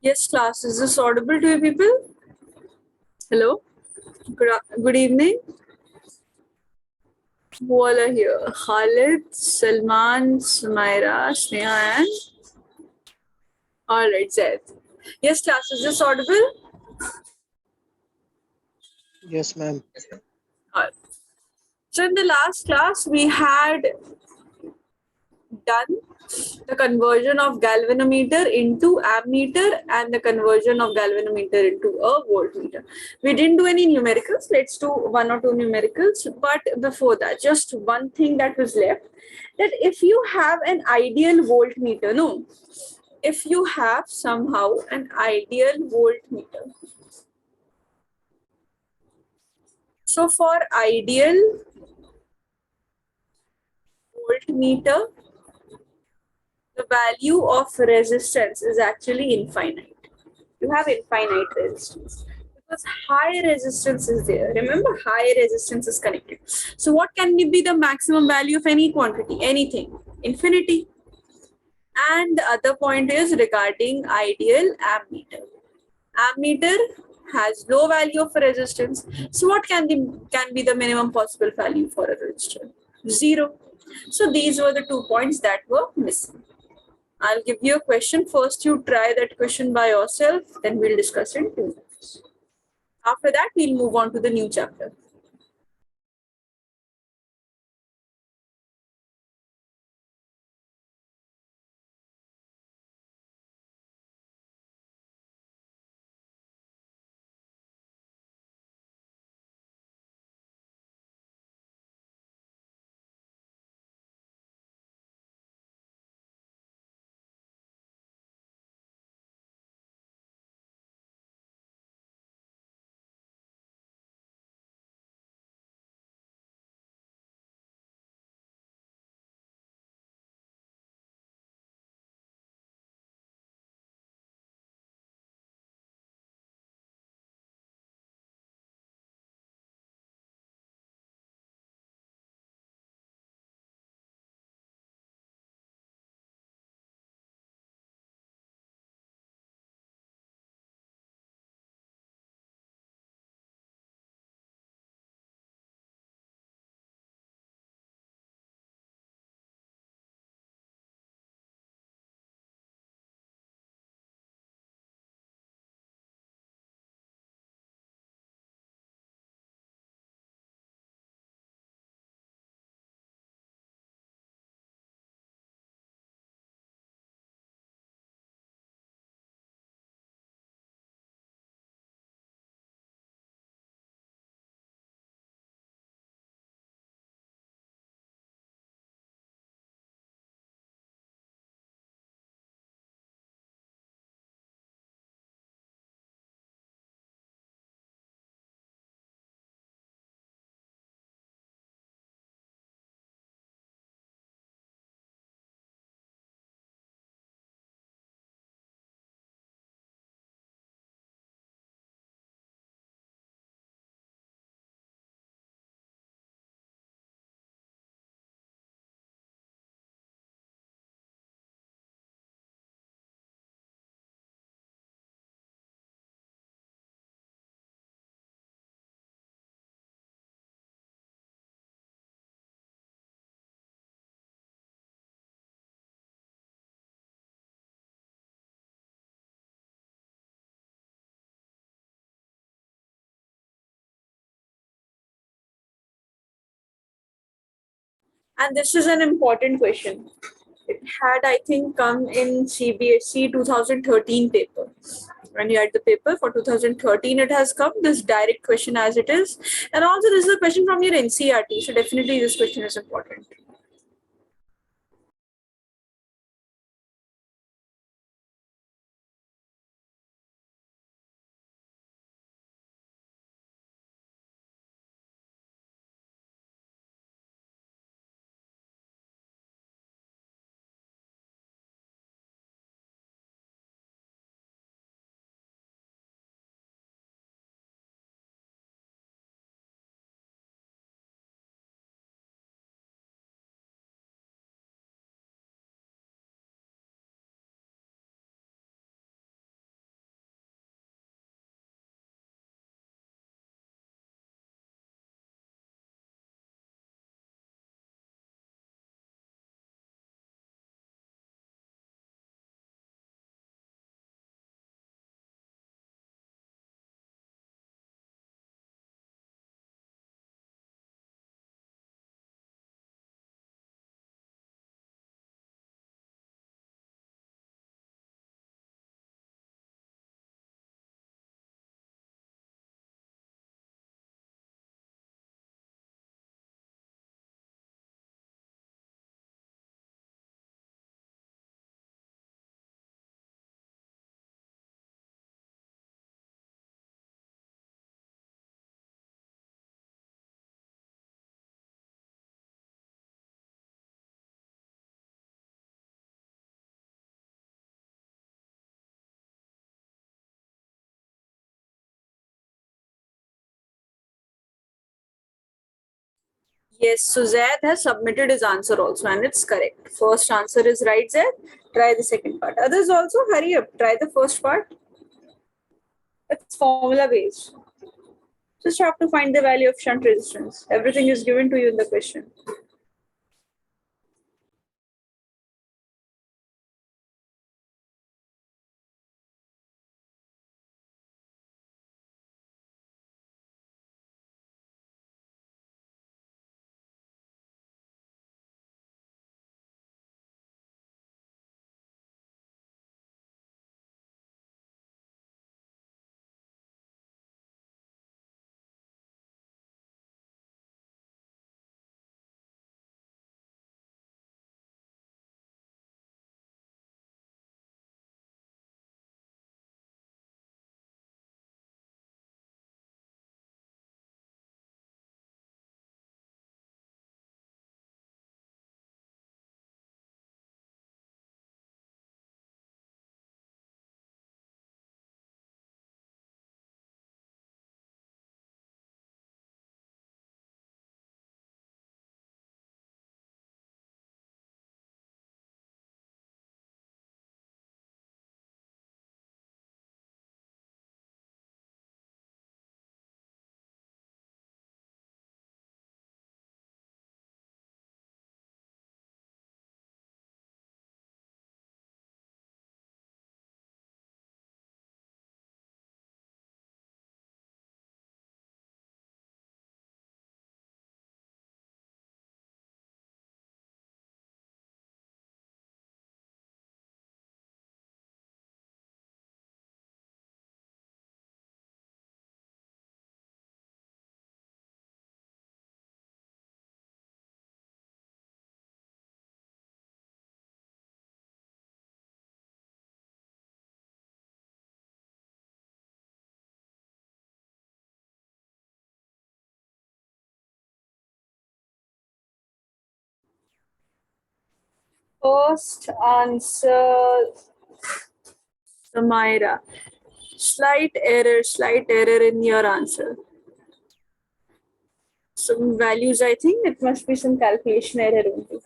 Yes, class. Is this audible to you people? Hello. Good evening. Who all are here? Khalid, Salman, Sumaira, Sneha, and all right, Zaid. Yes, class. Is this audible? Yes, ma'am. All right. So in the last class, we had done the conversion of galvanometer into ammeter and the conversion of galvanometer into a voltmeter. We didn't do any numericals. Let's do one or two numericals. But before that, just one thing that was left, that if you have an ideal voltmeter, no, if you have somehow an ideal voltmeter. So for ideal voltmeter, the value of resistance is actually infinite. You have infinite resistance because high resistance is there. Remember, high resistance is connected. So what can be the maximum value of any quantity? Anything. Infinity. And the other point is regarding ideal ammeter. Ammeter has low value of resistance. So what can be the minimum possible value for a resistor? 0. So these were the 2 points that were missing. I'll give you a question. First, you try that question by yourself, then we'll discuss it in 2 minutes. After that, we'll move on to the new chapter. And this is an important question. It had, I think, come in CBSE 2013 paper. When you had the paper for 2013, it has come, this direct question as it is. And also, this is a question from your NCRT. So definitely this question is important. Yes, so Zaid has submitted his answer also, and it's correct. First answer is right, Zaid. Try the second part. Others also, hurry up. Try the first part. It's formula based. Just have to find the value of shunt resistance. Everything is given to you in the question. First answer, Samira. Slight error in your answer. Some values, I think it must be some calculation error only.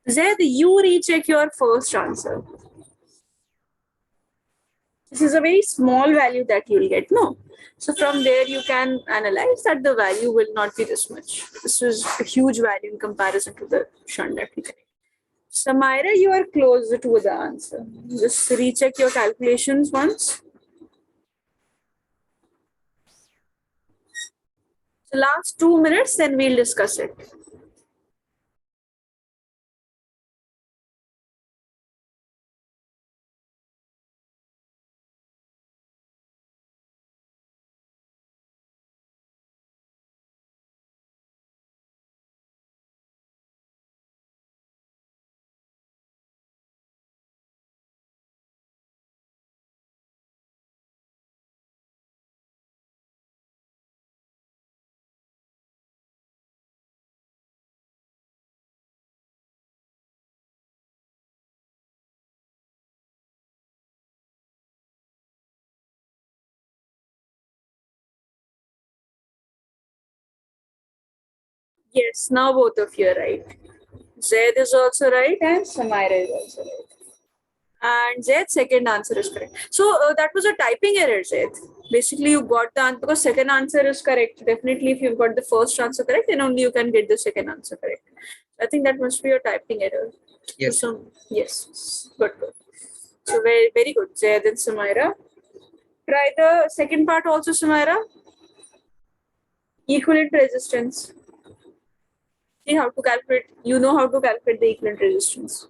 Zaid, you recheck your first answer. This is a very small value that you'll get, no? So from there you can analyze that the value will not be this much. This is a huge value in comparison to the shunt that we get. Samira, you are closer to the answer. Just recheck your calculations once. So last 2 minutes, then we'll discuss it. Yes, now both of you are right. Zaid is also right and Samira is also right. And Zaid's second answer is correct. So that was a typing error, Zaid. Basically, you got the answer because second answer is correct. Definitely, if you've got the first answer correct, then only you can get the second answer correct. I think that must be a typing error. Yes. So, yes, good. So very good, Zaid and Samira. Try the second part also, Samira. Equivalent resistance. See how to calculate. You know how to calculate the equivalent resistance.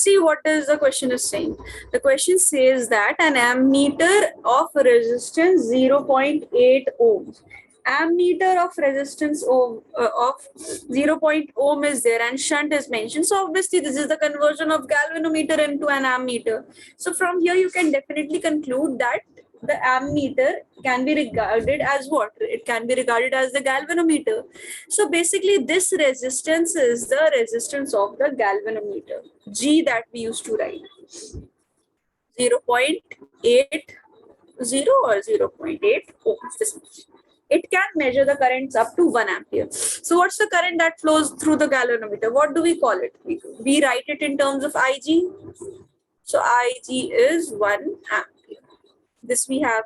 See what is the question is saying. The question says that an ammeter of resistance 0.8 ohms. Ammeter of resistance of 0.0 ohm is there and shunt is mentioned. So obviously this is the conversion of galvanometer into an ammeter. So from here you can definitely conclude that the ammeter can be regarded as what? It can be regarded as the galvanometer. So basically this resistance is the resistance of the galvanometer, G, that we used to write. 0.80 or 0.8 ohms. It can measure the currents up to 1 ampere. So what's the current that flows through the galvanometer? What do we call it? We write it in terms of Ig. So Ig is 1 ampere. This we have.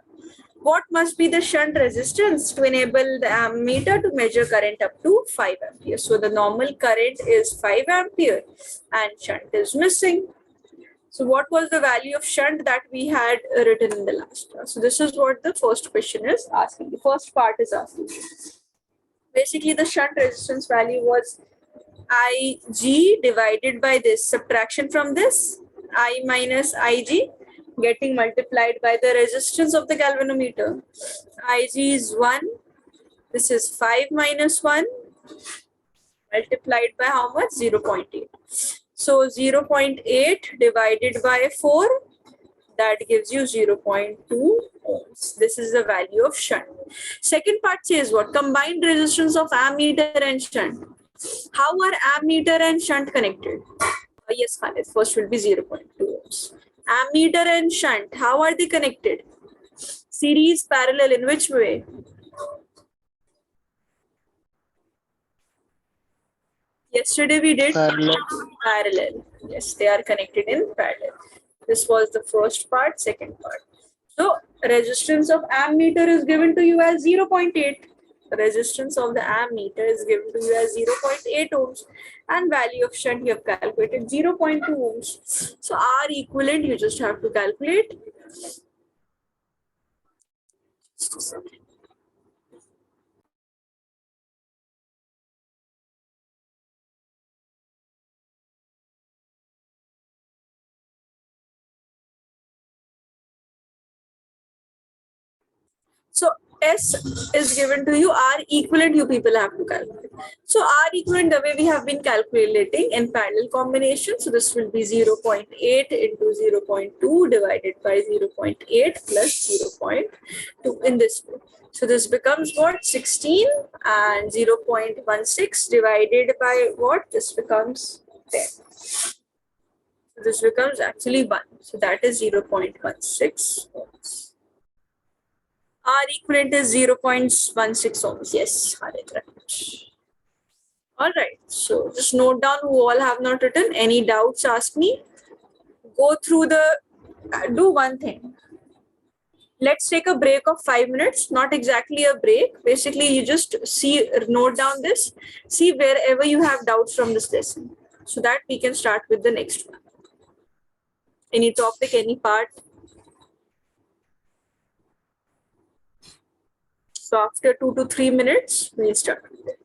What must be the shunt resistance to enable the ammeter to measure current up to 5 ampere? So the normal current is 5 ampere and shunt is missing. So what was the value of shunt that we had written in the last class? So this is what the first question is asking. The first part is asking. Basically the shunt resistance value was Ig divided by this, subtraction from this, I minus Ig, getting multiplied by the resistance of the galvanometer. Ig is 1, this is 5 minus 1, multiplied by how much? 0.8. So 0.8 divided by 4, that gives you 0.2 ohms. This is the value of shunt. Second part says what? Combined resistance of ammeter and shunt. How are ammeter and shunt connected? Yes, Khalid, first will be 0.2 ohms. Ammeter and shunt, how are they connected? Series, parallel, in which way? Yesterday we did parallel. Yes, they are connected in parallel. This was the first part, second part. So resistance of ammeter is given to you as 0.8. Resistance of the ammeter is given to you as 0.8 ohms and value of shunt you have calculated 0.2 ohms. So R equivalent you just have to calculate. Just a second. So S is given to you, R equivalent you people have to calculate. So R equivalent, the way we have been calculating in parallel combination, so this will be 0.8 into 0.2 divided by 0.8 plus 0.2 in this way. So this becomes what? 16 and 0.16 divided by what? This becomes 10. So this becomes actually 1. So that is 0.16 ohms. R equivalent is 0.16 ohms. Yes, correct. All right. So just note down who all have not written. Any doubts, ask me. Go through the, do one thing. Let's take a break of 5 minutes. Not exactly a break. Basically, you just see, note down this. See wherever you have doubts from this lesson, so that we can start with the next one. Any topic, any part. So after 2 to 3 minutes, we'll start with it.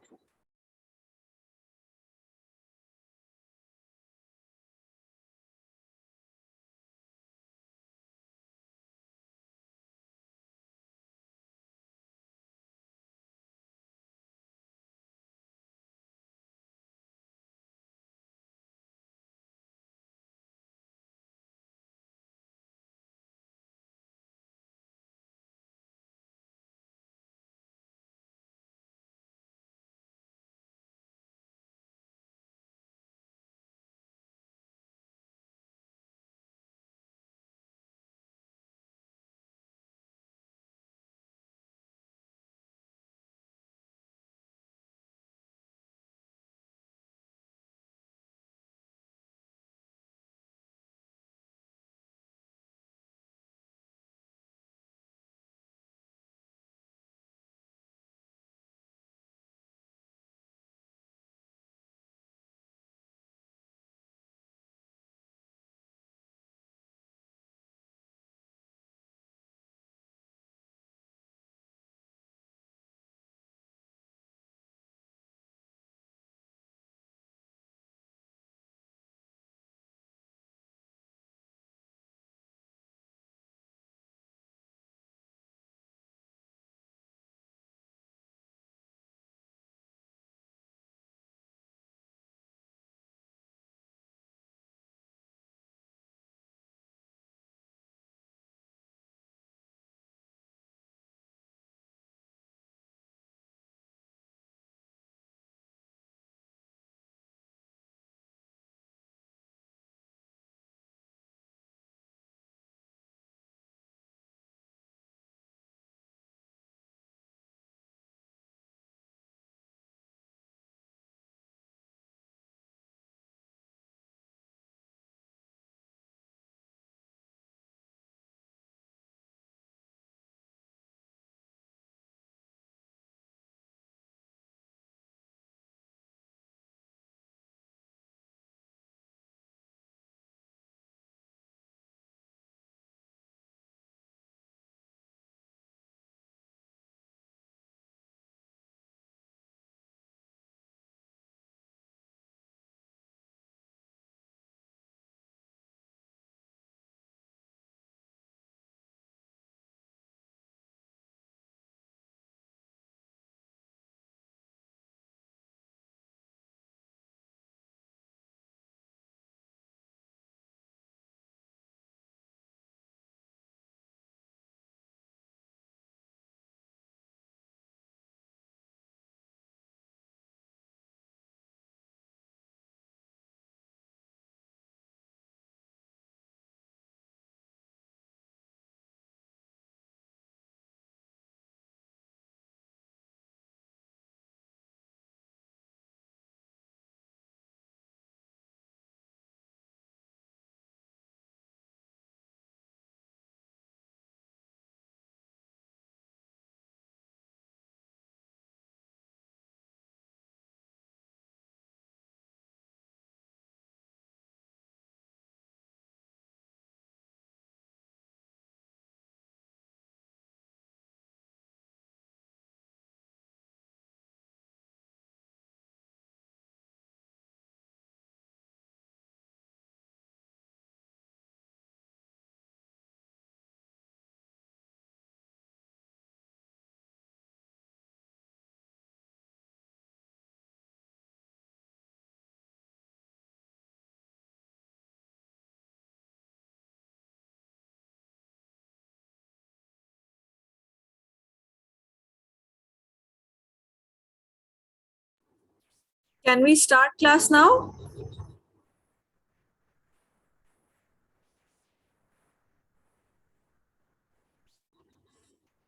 Can we start class now?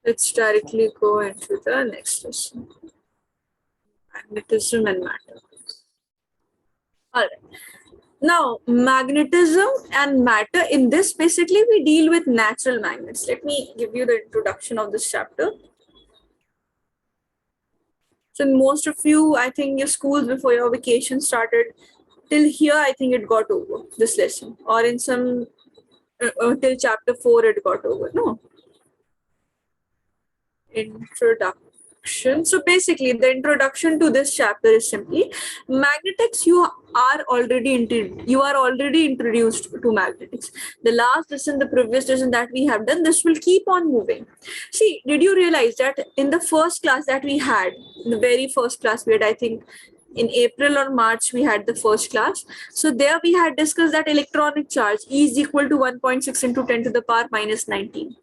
Let's directly go into the next lesson. Magnetism and matter. All right. Now, magnetism and matter, in this basically we deal with natural magnets. Let me give you the introduction of this chapter. So most of you, I think your schools before your vacation started, till here I think it got over, this lesson. Or in some, till chapter 4 it got over. No. Introduction. So basically the introduction to this chapter is simply magnetics. You are already introduced to magnetics. The last lesson, the previous lesson that we have done, this will keep on moving. See, did you realize that in the first class that we had, the very first class we had, I think in April or March we had the first class. So there we had discussed that electronic charge E is equal to 1.6 into 10 to the power minus 19.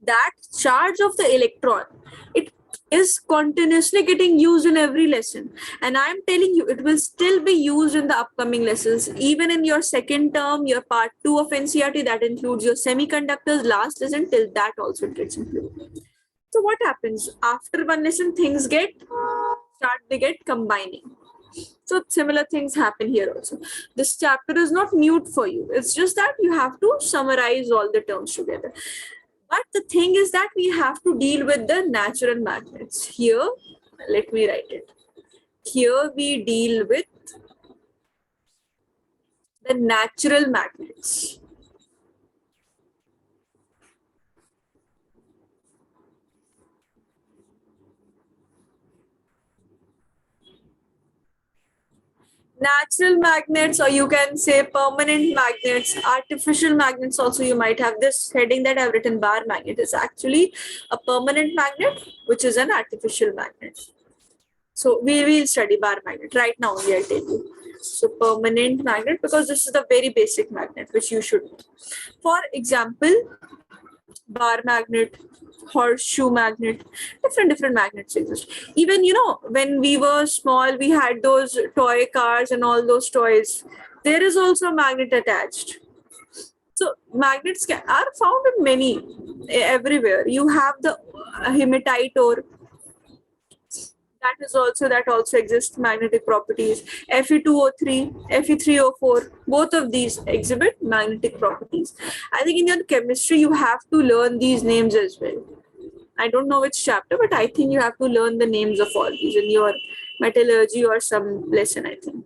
That charge of the electron, it is continuously getting used in every lesson, and I'm telling you it will still be used in the upcoming lessons, even in your second term, your part 2 of NCERT, that includes your semiconductors last lesson, till that also gets included. So what happens after one lesson, things get combining. So similar things happen here also. This chapter is not mute for you, it's just that you have to summarize all the terms together. But the thing is that we have to deal with the natural magnets. Here, let me write it. Here we deal with the natural magnets. Natural magnets, or you can say permanent magnets, artificial magnets also. You might have this heading that I've written, bar magnet is actually a permanent magnet, which is an artificial magnet. So we will study bar magnet right now only, I'll tell you. So permanent magnet, because this is the very basic magnet which you should know. For example, bar magnet, horseshoe magnet, different magnets exist. Even, when we were small, we had those toy cars and all those toys. There is also a magnet attached. So magnets are found in many, everywhere. You have the hematite ore, that also exists magnetic properties. Fe2O3, Fe3O4, both of these exhibit magnetic properties. I think in your chemistry you have to learn these names as well. I don't know which chapter, but I think you have to learn the names of all these in your metallurgy or some lesson, I think.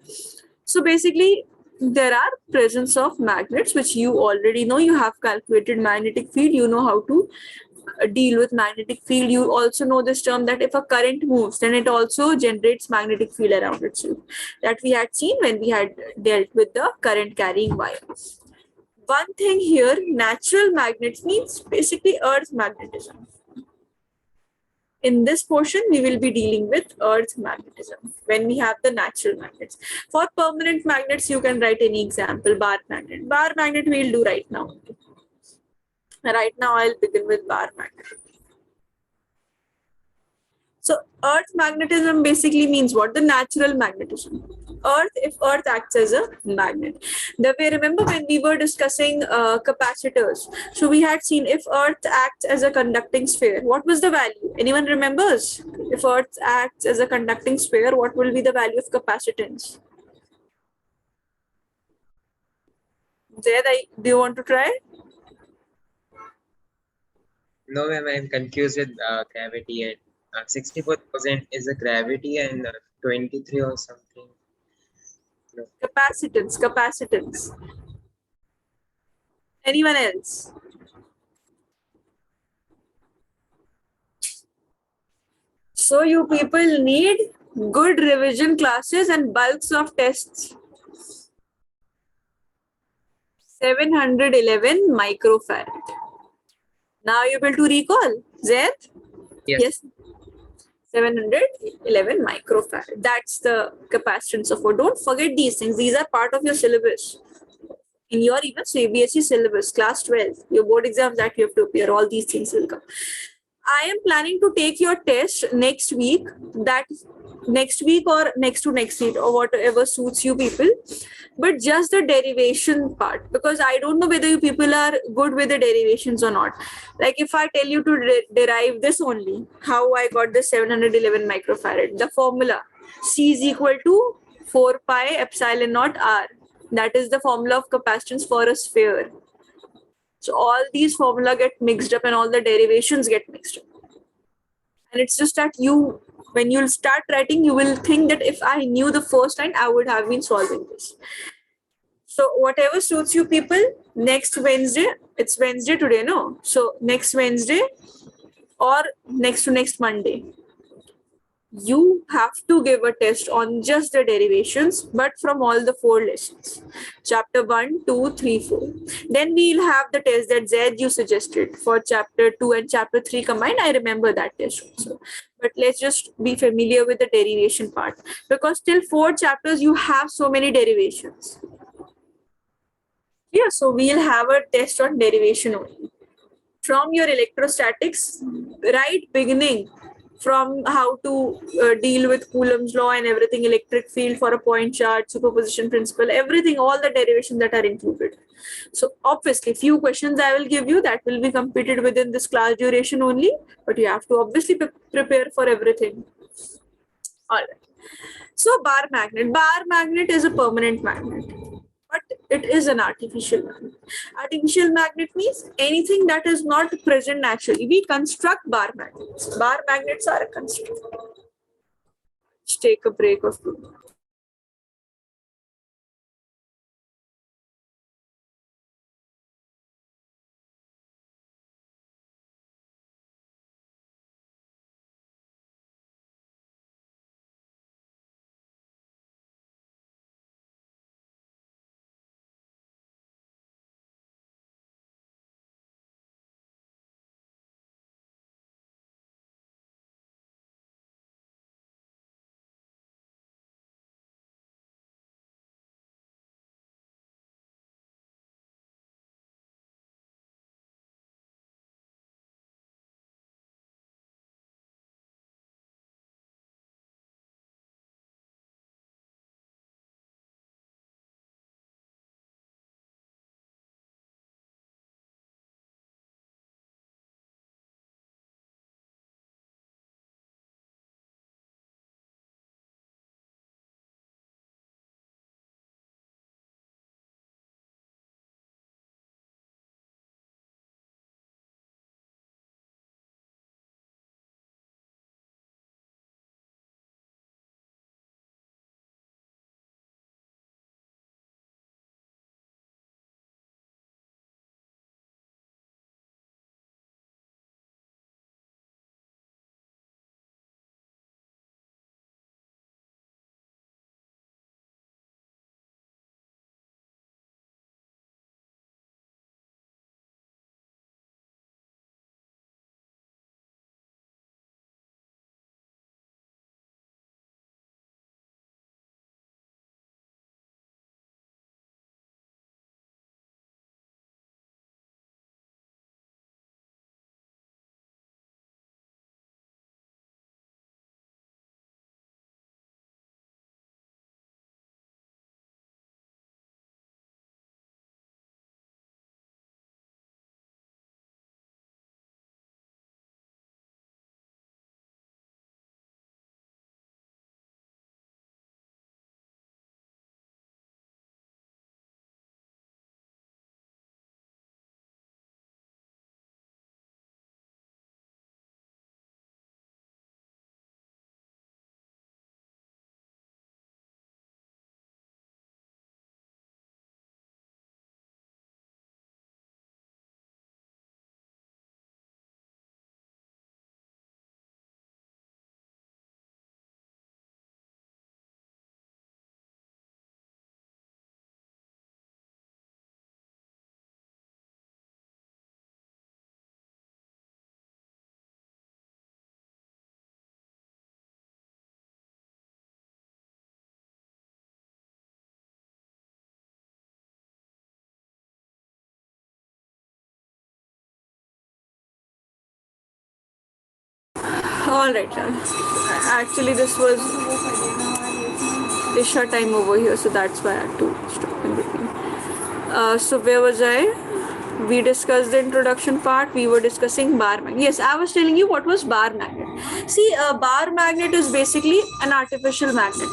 So basically, there are presence of magnets which you already know. You have calculated magnetic field, you know how to deal with magnetic field. You also know this term that if a current moves, then it also generates magnetic field around itself, that we had seen when we had dealt with the current carrying wire. One thing here, natural magnets means basically Earth magnetism. In this portion, we will be dealing with Earth magnetism when we have the natural magnets. For permanent magnets, you can write any example, bar magnet. Bar magnet we'll do right now. Right now, I'll begin with bar magnet. So Earth magnetism basically means what? The natural magnetism. If Earth acts as a magnet. The way, remember when we were discussing capacitors, so we had seen if Earth acts as a conducting sphere, what was the value? Anyone remembers? If Earth acts as a conducting sphere, what will be the value of capacitance? Zaid, do you want to try? No, ma'am, I'm confused with gravity, and 64,000 is the gravity, and 23 or something. No. Capacitance. Anyone else? So you people need good revision classes and bulks of tests. 711 microfarad. Now you able to recall, Zaid? Yes. 711 microfarad. That's the capacitance of. Don't forget these things. These are part of your syllabus. In your even CBSE syllabus, class 12, your board exams that you have to appear, all these things will come. I am planning to take your test next week. That next week or next to next week or whatever suits you people, but just the derivation part, because I don't know whether you people are good with the derivations or not. Like if I tell you to derive this only, how I got the 711 microfarad, the formula C is equal to 4 pi epsilon naught R. That is the formula of capacitance for a sphere. So all these formula get mixed up and all the derivations get mixed up. And it's just that you, when you'll start writing, you will think that if I knew the first line, I would have been solving this. So whatever suits you people, next Wednesday, it's Wednesday today, no? So next Wednesday or next to next Monday, you have to give a test on just the derivations, but from all the 4 lessons, chapter 1, 2, 3, 4. Then we'll have the test that Z you suggested for chapter 2 and chapter 3 combined. I remember that test also. But let's just be familiar with the derivation part, because till 4 chapters you have so many derivations. Yeah, so we'll have a test on derivation only. From your electrostatics, right beginning, from how to deal with Coulomb's law and everything, electric field for a point charge, superposition principle, everything, all the derivations that are included. So obviously, few questions I will give you that will be completed within this class duration only, but you have to obviously prepare for everything. All right. So bar magnet is a permanent magnet, but it is an artificial magnet. Artificial magnet means anything that is not present naturally. We construct bar magnets. Bar magnets are a construct. Let's take a break of 2 minutes. All right. Actually, this was Isha time over here, so that's why I had to stop in between. So where was I? We discussed the introduction part. We were discussing bar magnet. Yes, I was telling you what was bar magnet. See, a bar magnet is basically an artificial magnet.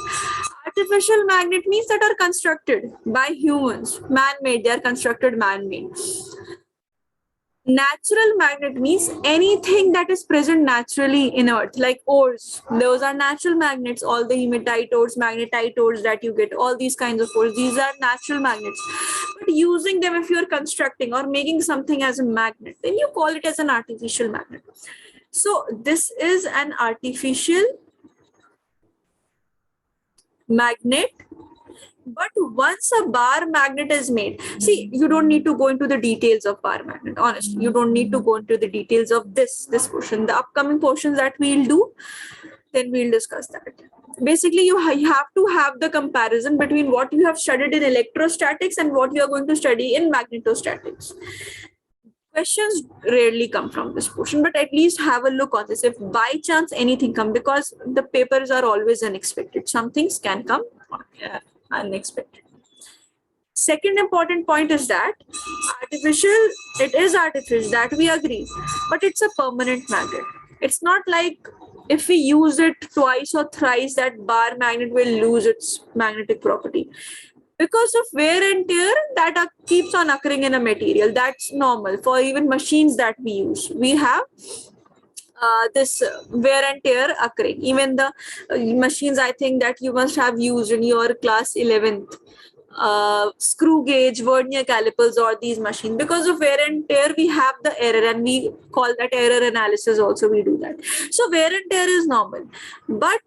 Artificial magnet means that are constructed by humans, man-made. They are constructed man-made. Natural magnet means anything that is present naturally in earth, like ores. Those are natural magnets. All the hematite ores, magnetite ores that you get, all these kinds of ores, these are natural magnets. But using them, if you're constructing or making something as a magnet, then you call it as an artificial magnet. So this is an artificial magnet. But once a bar magnet is made, see, you don't need to go into the details of bar magnet. Honestly, you don't need to go into the details of this portion. The upcoming portions that we'll do, then we'll discuss that. Basically, you have to have the comparison between what you have studied in electrostatics and what you are going to study in magnetostatics. Questions rarely come from this portion, but at least have a look on this. If by chance anything come, because the papers are always unexpected, some things can come unexpected. Second important point is that it is artificial, that we agree, but it's a permanent magnet. It's not like if we use it twice or thrice that bar magnet will lose its magnetic property. Because of wear and tear that keeps on occurring in a material. That's normal for even machines that we use. We have this wear and tear occurring. Even the machines, I think, that you must have used in your class 11th, screw gauge, vernier calipers, or these machines, because of wear and tear we have the error, and we call that error analysis also. We do that. So wear and tear is normal, but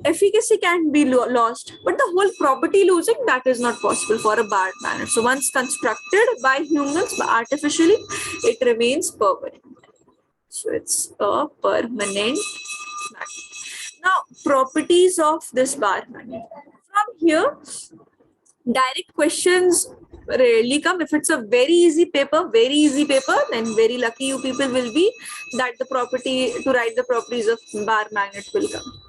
efficacy can be lost, but the whole property losing, that is not possible for a bar magnet. So once constructed by humans artificially, it remains permanent. So it's a permanent magnet. Now, properties of this bar magnet. From here, direct questions rarely come. If it's a very easy paper, then very lucky you people will be that the property to write the properties of bar magnet will come.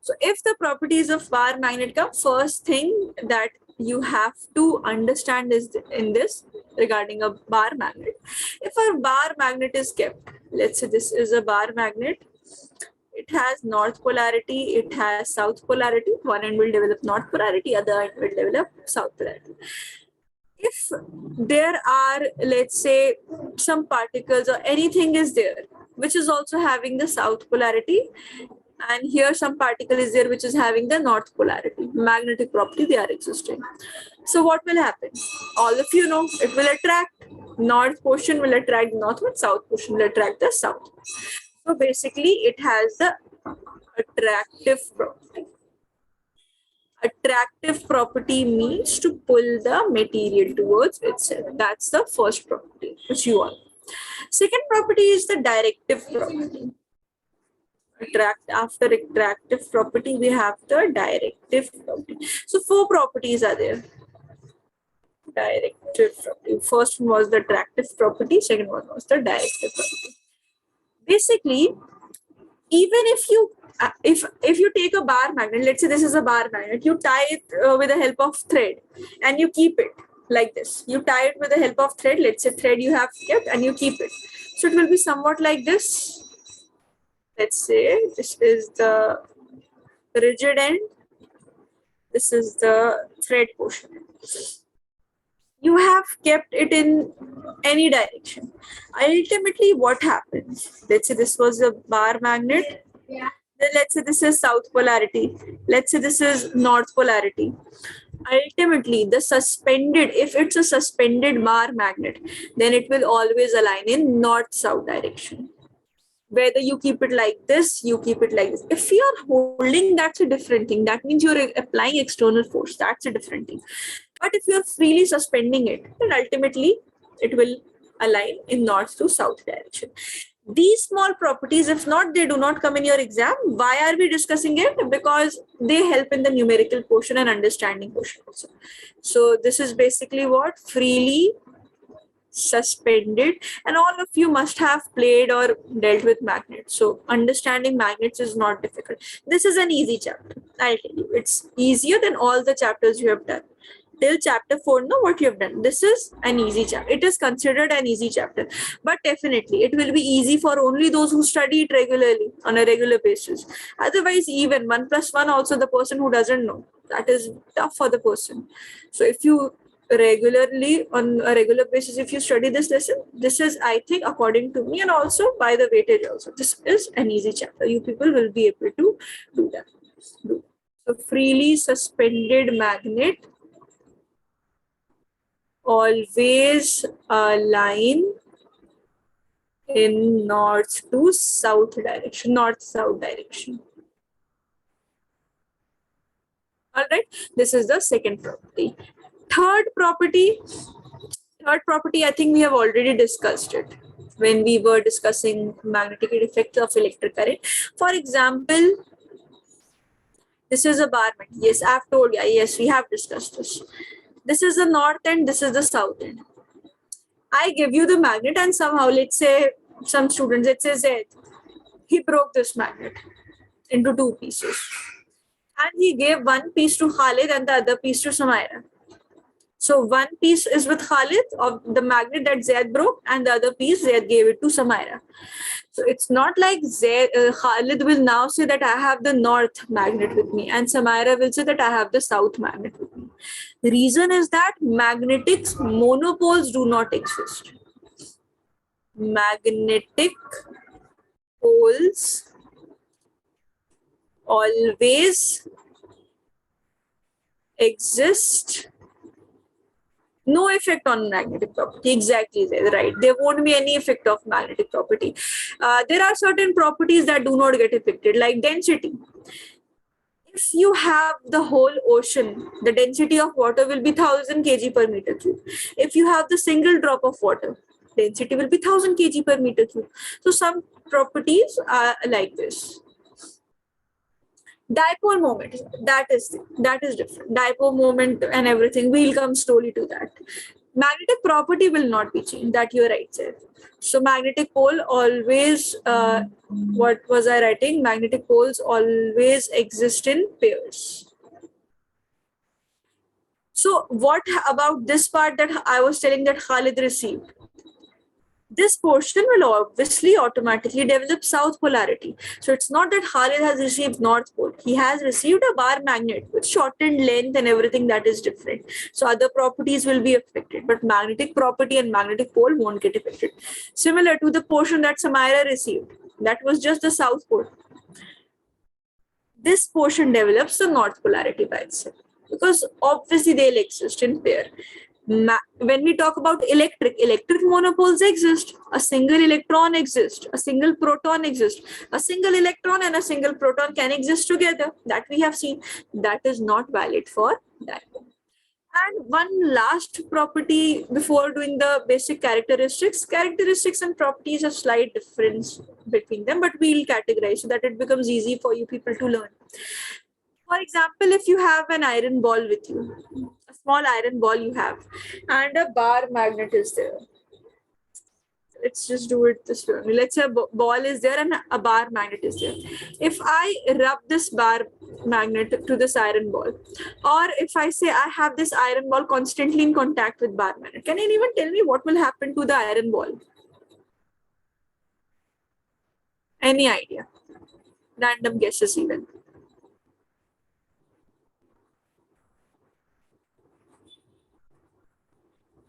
So if the properties of bar magnet come, first thing that you have to understand is in this regarding a bar magnet. If a bar magnet is kept, let's say this is a bar magnet, it has north polarity, it has south polarity. One end will develop north polarity, other end will develop south polarity. If there are, let's say, some particles or anything is there which is also having the south polarity, and here some particle is there which is having the north polarity, magnetic property, they are existing. So what will happen? All of you know, it will attract, north portion will attract north, and south portion will attract the south. So basically it has the attractive property. Attractive property means to pull the material towards itself. That's the first property which you all. Second property is the directive property. After attractive property, we have the directive property. So 4 properties are there. Directive property. First one was the attractive property, second one was the directive property. Basically, even if you take a bar magnet, let's say this is a bar magnet, you tie it with the help of thread and you keep it like this. You tie it with the help of thread, let's say thread you have kept, and you keep it. So it will be somewhat like this. Let's say this is the rigid end, this is the thread portion. You have kept it in any direction. Ultimately, what happens? Let's say this was a bar magnet. Then let's say this is south polarity. Let's say this is north polarity. Ultimately, the suspended, if it's a suspended bar magnet, then it will always align in north-south direction. Whether you keep it like this, you keep it like this. If you are holding, that's a different thing. That means you're applying external force. That's a different thing. But if you're freely suspending it, then ultimately it will align in north to south direction. These small properties, if not, they do not come in your exam. Why are we discussing it? Because they help in the numerical portion and understanding portion also. So this is basically what? Freely suspended, and all of you must have played or dealt with magnets. So understanding magnets is not difficult. This is an easy chapter. I'll tell you, it's easier than all the chapters you have done. Till chapter 4, know what you have done. This is an easy chapter. It is considered an easy chapter, but definitely it will be easy for only those who study it regularly on a regular basis. Otherwise, even 1 plus 1 also, the person who doesn't know, that is tough for the person. So if you regularly, on a regular basis, if you study this lesson, this is, I think, according to me, and also by the weightage also, this is an easy chapter. You people will be able to do that. So freely suspended magnet always align in north to south direction, north-south direction. All right, this is the second property. Third property, I think we have already discussed it when we were discussing magnetic effects of electric current. For example, this is a bar magnet. Yes, I've told you. Yes, we have discussed this. This is the north end, this is the south end. I give you the magnet, and somehow, let's say some students, let's say Zaid, he broke this magnet into 2 pieces. And he gave 1 piece to Khalid and the other piece to Samaira. So 1 piece is with Khalid of the magnet that Zaid broke, and the other piece Zaid gave it to Samaira. So it's not like Khalid will now say that I have the north magnet with me, and Samaira will say that I have the south magnet with me. The reason is that magnetic monopoles do not exist. Magnetic poles always exist. No effect on magnetic property. Exactly, right. There won't be any effect of magnetic property. There are certain properties that do not get affected, like density. If you have the whole ocean, the density of water will be 1000 kg per meter cube. If you have the single drop of water, density will be 1000 kg per meter cube. So some properties are like this. Dipole moment, that is different. Dipole moment and everything, we'll come slowly to that. Magnetic property will not be changed, that you're right, sir. So magnetic pole always, what was I writing? Magnetic poles always exist in pairs. So what about this part that I was telling that Khalid received? This portion will obviously automatically develop south polarity. So it's not that Khalid has received north pole. He has received a bar magnet with shortened length and everything that is different. So other properties will be affected, but magnetic property and magnetic pole won't get affected. Similar to the portion that Samaira received, that was just the south pole. This portion develops the north polarity by itself, because obviously they'll exist in pair. When we talk about electric monopoles exist. A single electron exists, a single proton exists, a single electron and a single proton can exist together. That we have seen. That is not valid for dipole. And one last property before doing the basic characteristics. Characteristics and properties have slight difference between them, but we'll categorize so that it becomes easy for you people to learn. For example, if you have an iron ball with you, a small iron ball you have, and a bar magnet is there. Let's just do it this way. Let's say a ball is there and a bar magnet is there. If I rub this bar magnet to this iron ball, or if I say I have this iron ball constantly in contact with bar magnet, can anyone tell me what will happen to the iron ball? Any idea? Random guesses even.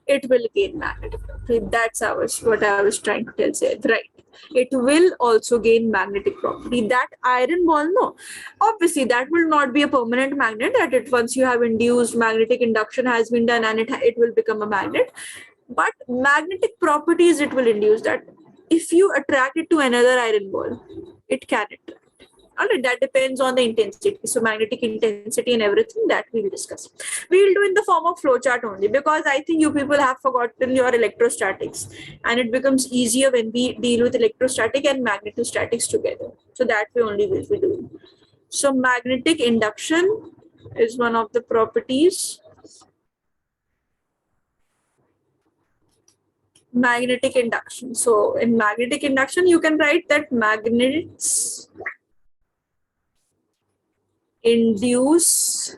It will gain magnetic property. That's what I was trying to tell Zaid, right? It will also gain magnetic property. That iron ball, no. Obviously, that will not be a permanent magnet. That it once you have induced magnetic induction has been done and it will become a magnet. But magnetic properties it will induce that. If you attract it to another iron ball, it can attract. All right, that depends on the intensity. So magnetic intensity and everything that we'll discuss. We'll do in the form of flowchart only, because I think you people have forgotten your electrostatics, and it becomes easier when we deal with electrostatic and magnetostatics together. So that way only we'll be doing. So magnetic induction is one of the properties. magnetic induction. So in magnetic induction, you can write that magnets induce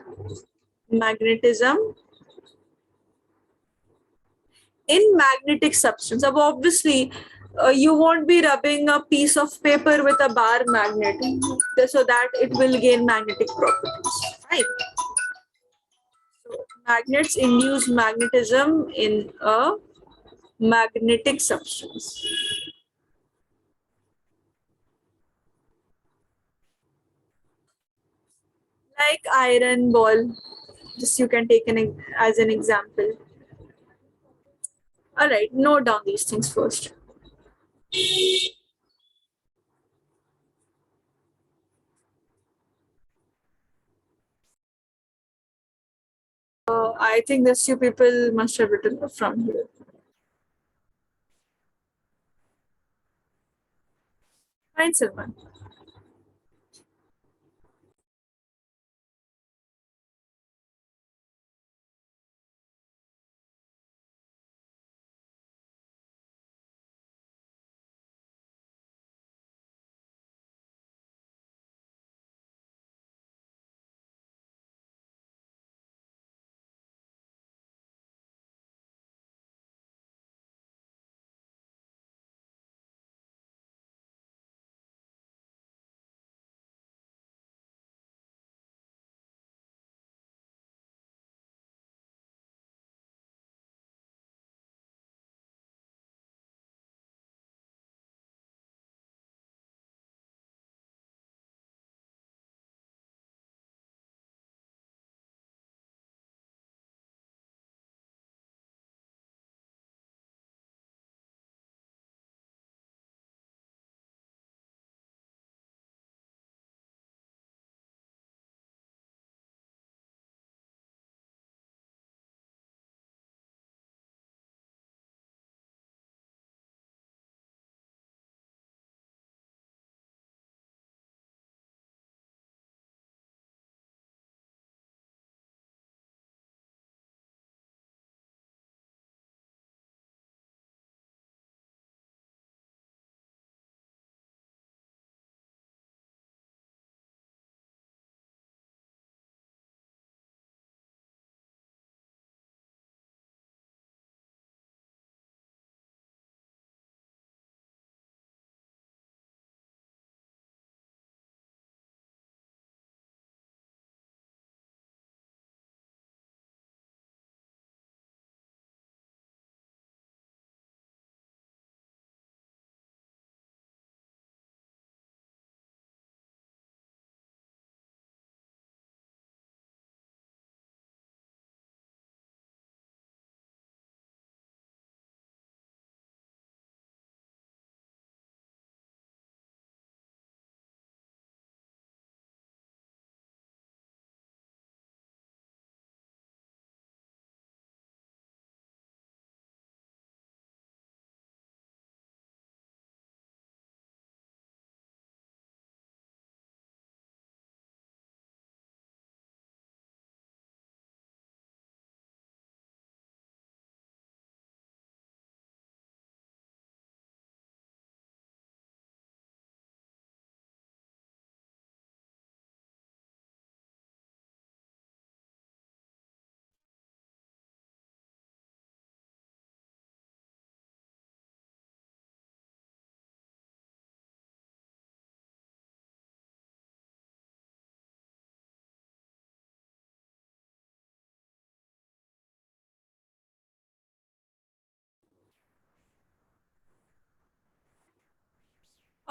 magnetism in magnetic substance. Now, obviously, you won't be rubbing a piece of paper with a bar magnet so that it will gain magnetic properties. Right? So magnets induce magnetism in a magnetic substance. Like iron ball. Just you can take as an example. All right, note down these things first. I think these two people must have written from here. Fine, Salman.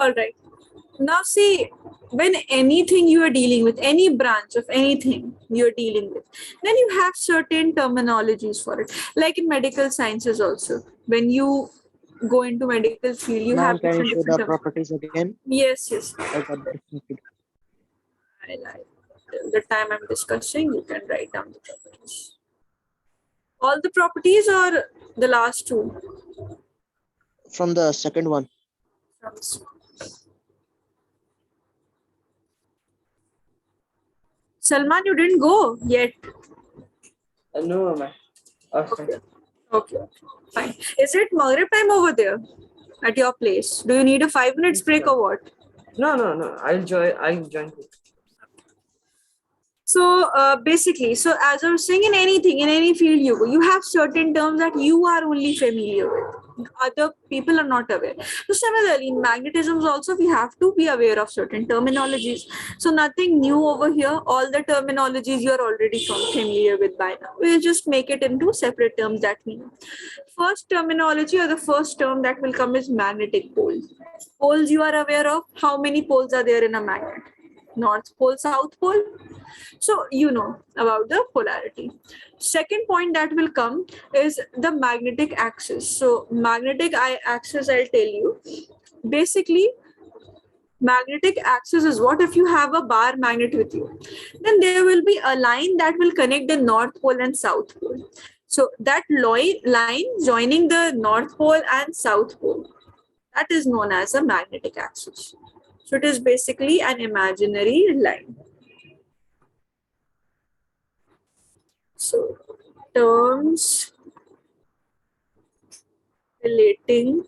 All right. Now see, when anything you are dealing with, any branch of anything you're dealing with, then you have certain terminologies for it. Like in medical sciences also, when you go into medical field, you Ma'am, have can you different show different the terms. properties again? Yes, yes. I got disconnected. Till the time I'm discussing, you can write down the properties. All the properties or the last two? From the second one. From this one. Salman, you didn't go yet. No, ma'am. Okay. Okay, fine. Is it Maghrib time over there at your place? Do you need a 5 minutes break or what? No. I'll join. So basically, so as I was saying, in anything, in any field you go, you have certain terms that you are only familiar with. Other people are not aware. So similarly, in magnetisms also, we have to be aware of certain terminologies. So nothing new over here. All the terminologies you are already familiar with by now. We'll just make it into separate terms that we know. First terminology or the first term that will come is magnetic pole. Poles you are aware of. How many poles are there in a magnet? North pole, south pole. So you know about the polarity. Second point that will come is the magnetic axis. So magnetic axis, I'll tell you. Basically, magnetic axis is what if you have a bar magnet with you, then there will be a line that will connect the north pole and south pole. So that line joining the north pole and south pole, that is known as a magnetic axis. So it is basically an imaginary line. So terms relating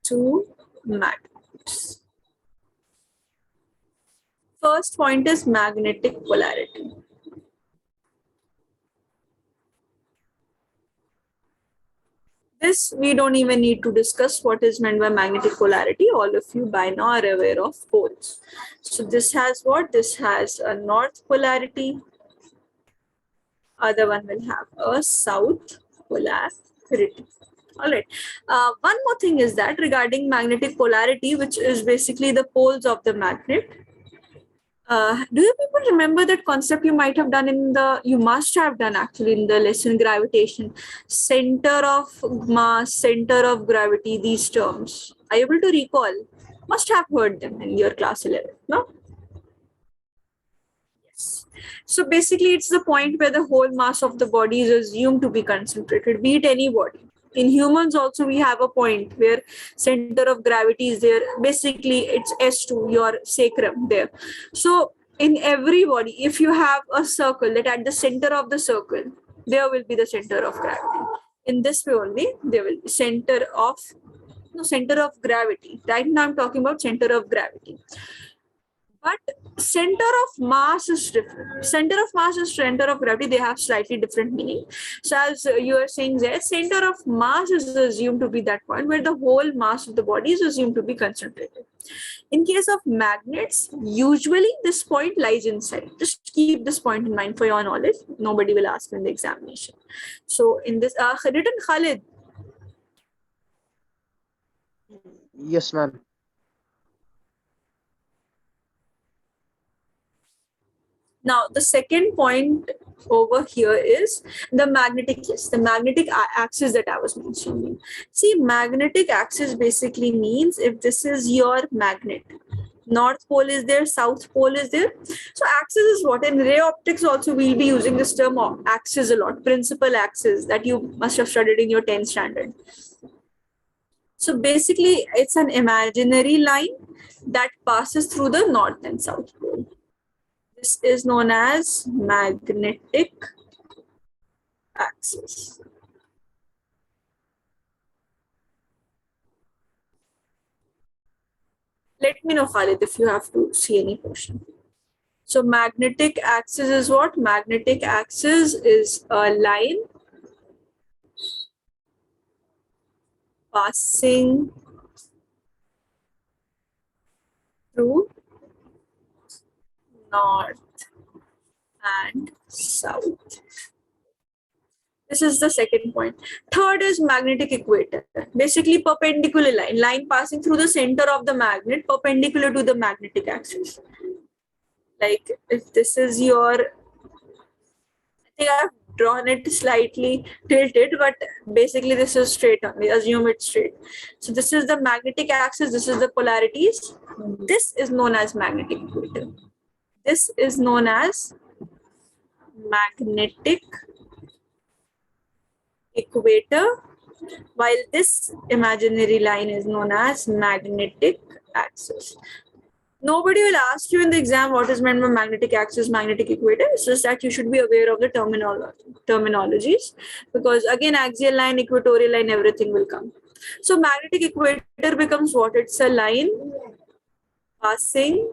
to magnets. First point is magnetic polarity. This we don't even need to discuss what is meant by magnetic polarity. All of you by now are aware of poles. So this has what? This has a north polarity. Other one will have a south polarity. All right. One more thing is that regarding magnetic polarity, which is basically the poles of the magnet. Do you people remember that concept you might have done you must have done actually in the lesson gravitation, center of mass, center of gravity, these terms? Are you able to recall? Must have heard them in your class 11, no? Yes. So basically it's the point where the whole mass of the body is assumed to be concentrated, be it any body. In humans also we have a point where center of gravity is there. Basically it's S2, your sacrum there. So in every body, if you have a circle, that at the center of the circle, there will be the center of gravity. In this way only, there will be center of gravity. Right now I'm talking about center of gravity. But center of mass is different. Center of mass and center of gravity, they have slightly different meaning. So as you are saying there, center of mass is assumed to be that point where the whole mass of the body is assumed to be concentrated. In case of magnets, usually this point lies inside. Just keep this point in mind for your knowledge. Nobody will ask in the examination. So in this, written Khalid. Yes, ma'am. Now, the second point over here is the magnetic axis that I was mentioning. See, magnetic axis basically means if this is your magnet, north pole is there, south pole is there. So axis is what? In ray optics also we'll be using this term of axis a lot, principal axis that you must have studied in your 10th standard. So basically it's an imaginary line that passes through the north and south pole. This is known as magnetic axis. Let me know, Khalid, if you have to see any question. So magnetic axis is what? Magnetic axis is a line passing through north and south. This is the second point. Third is magnetic equator. Basically perpendicular line passing through the center of the magnet, perpendicular to the magnetic axis. Like if this is your, I think I've drawn it slightly tilted, but basically this is straight only, assume it's straight. So this is the magnetic axis, this is the polarities. This is known as magnetic equator. This is known as magnetic equator, while this imaginary line is known as magnetic axis. Nobody will ask you in the exam what is meant by magnetic axis, magnetic equator. It's just that you should be aware of the terminologies, because again, axial line, equatorial line, everything will come. So magnetic equator becomes what? It's a line passing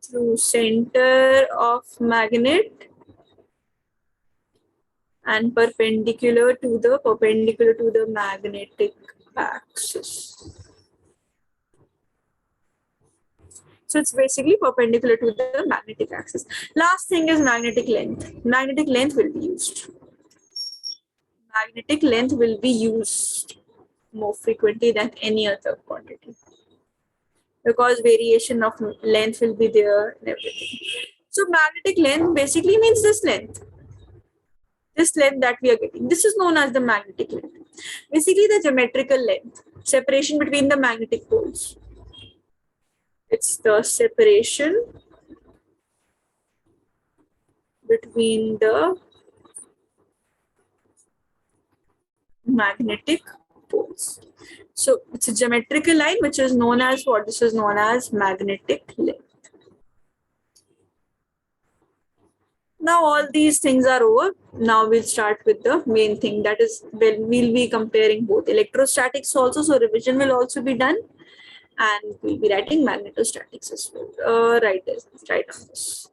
through center of magnet and perpendicular to the magnetic axis. So it's basically perpendicular to the magnetic axis. Last thing is magnetic length. Magnetic length will be used. Magnetic length will be used more frequently than any other quantity, because variation of length will be there and everything. So magnetic length basically means this length. This length that we are getting. This is known as the magnetic length. Basically the geometrical length, separation between the magnetic poles. It's the separation between the magnetic poles. So it's a geometrical line which is known as what? This is known as magnetic length. Now all these things are over. Now we'll start with the main thing, that is we'll be comparing both electrostatics also. So revision will also be done, and we'll be writing magnetostatics as well. Write on this.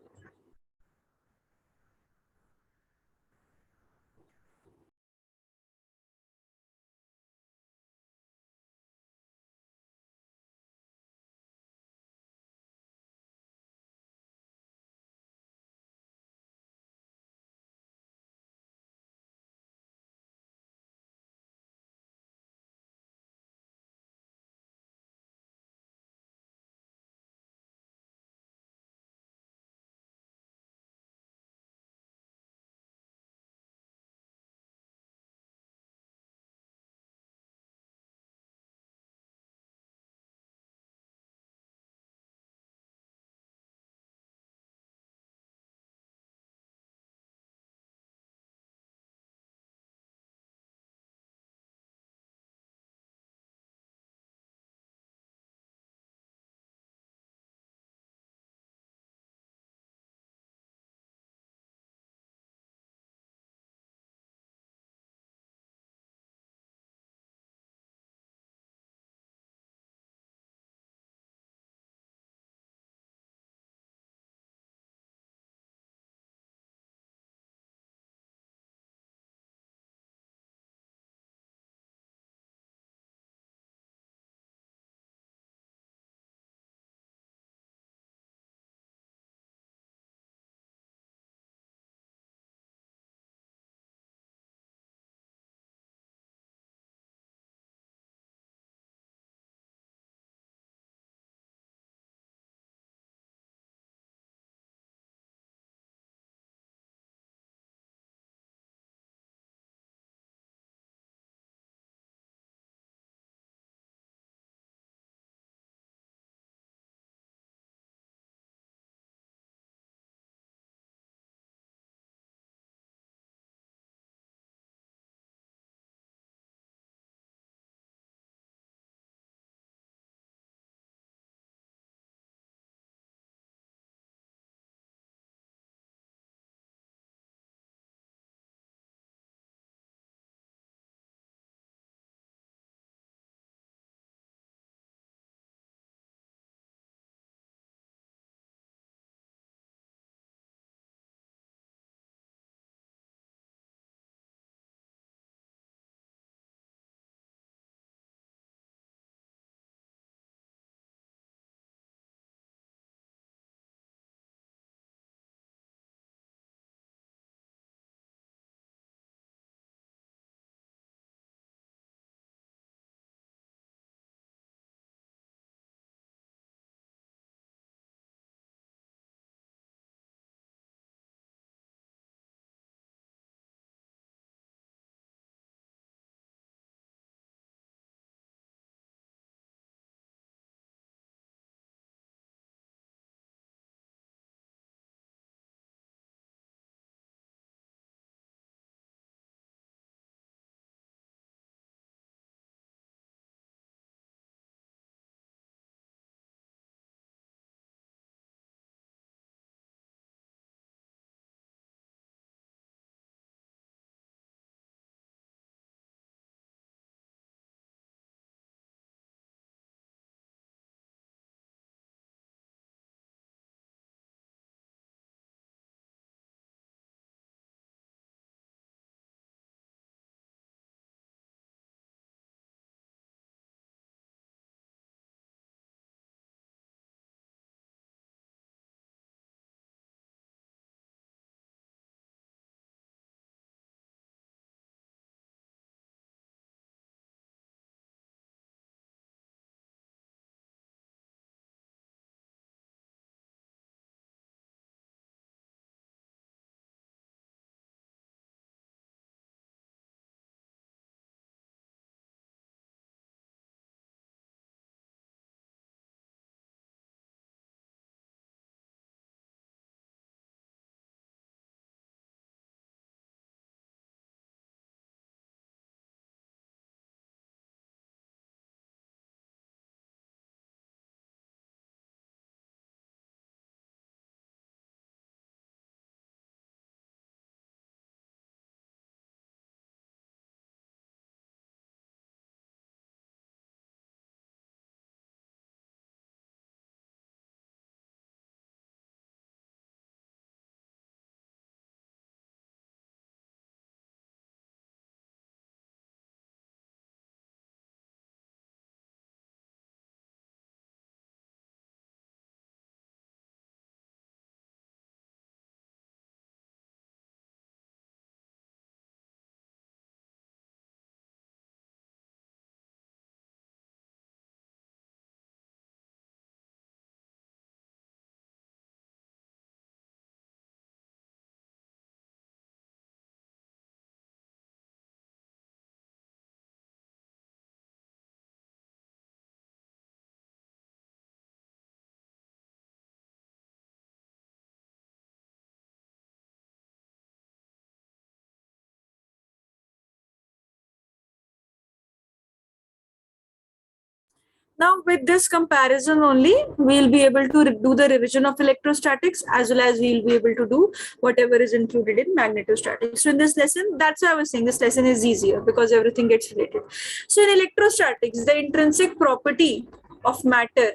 Now with this comparison only, we'll be able to do the revision of electrostatics, as well as we'll be able to do whatever is included in magnetostatics. So in this lesson, that's why I was saying this lesson is easier because everything gets related. So in electrostatics, the intrinsic property of matter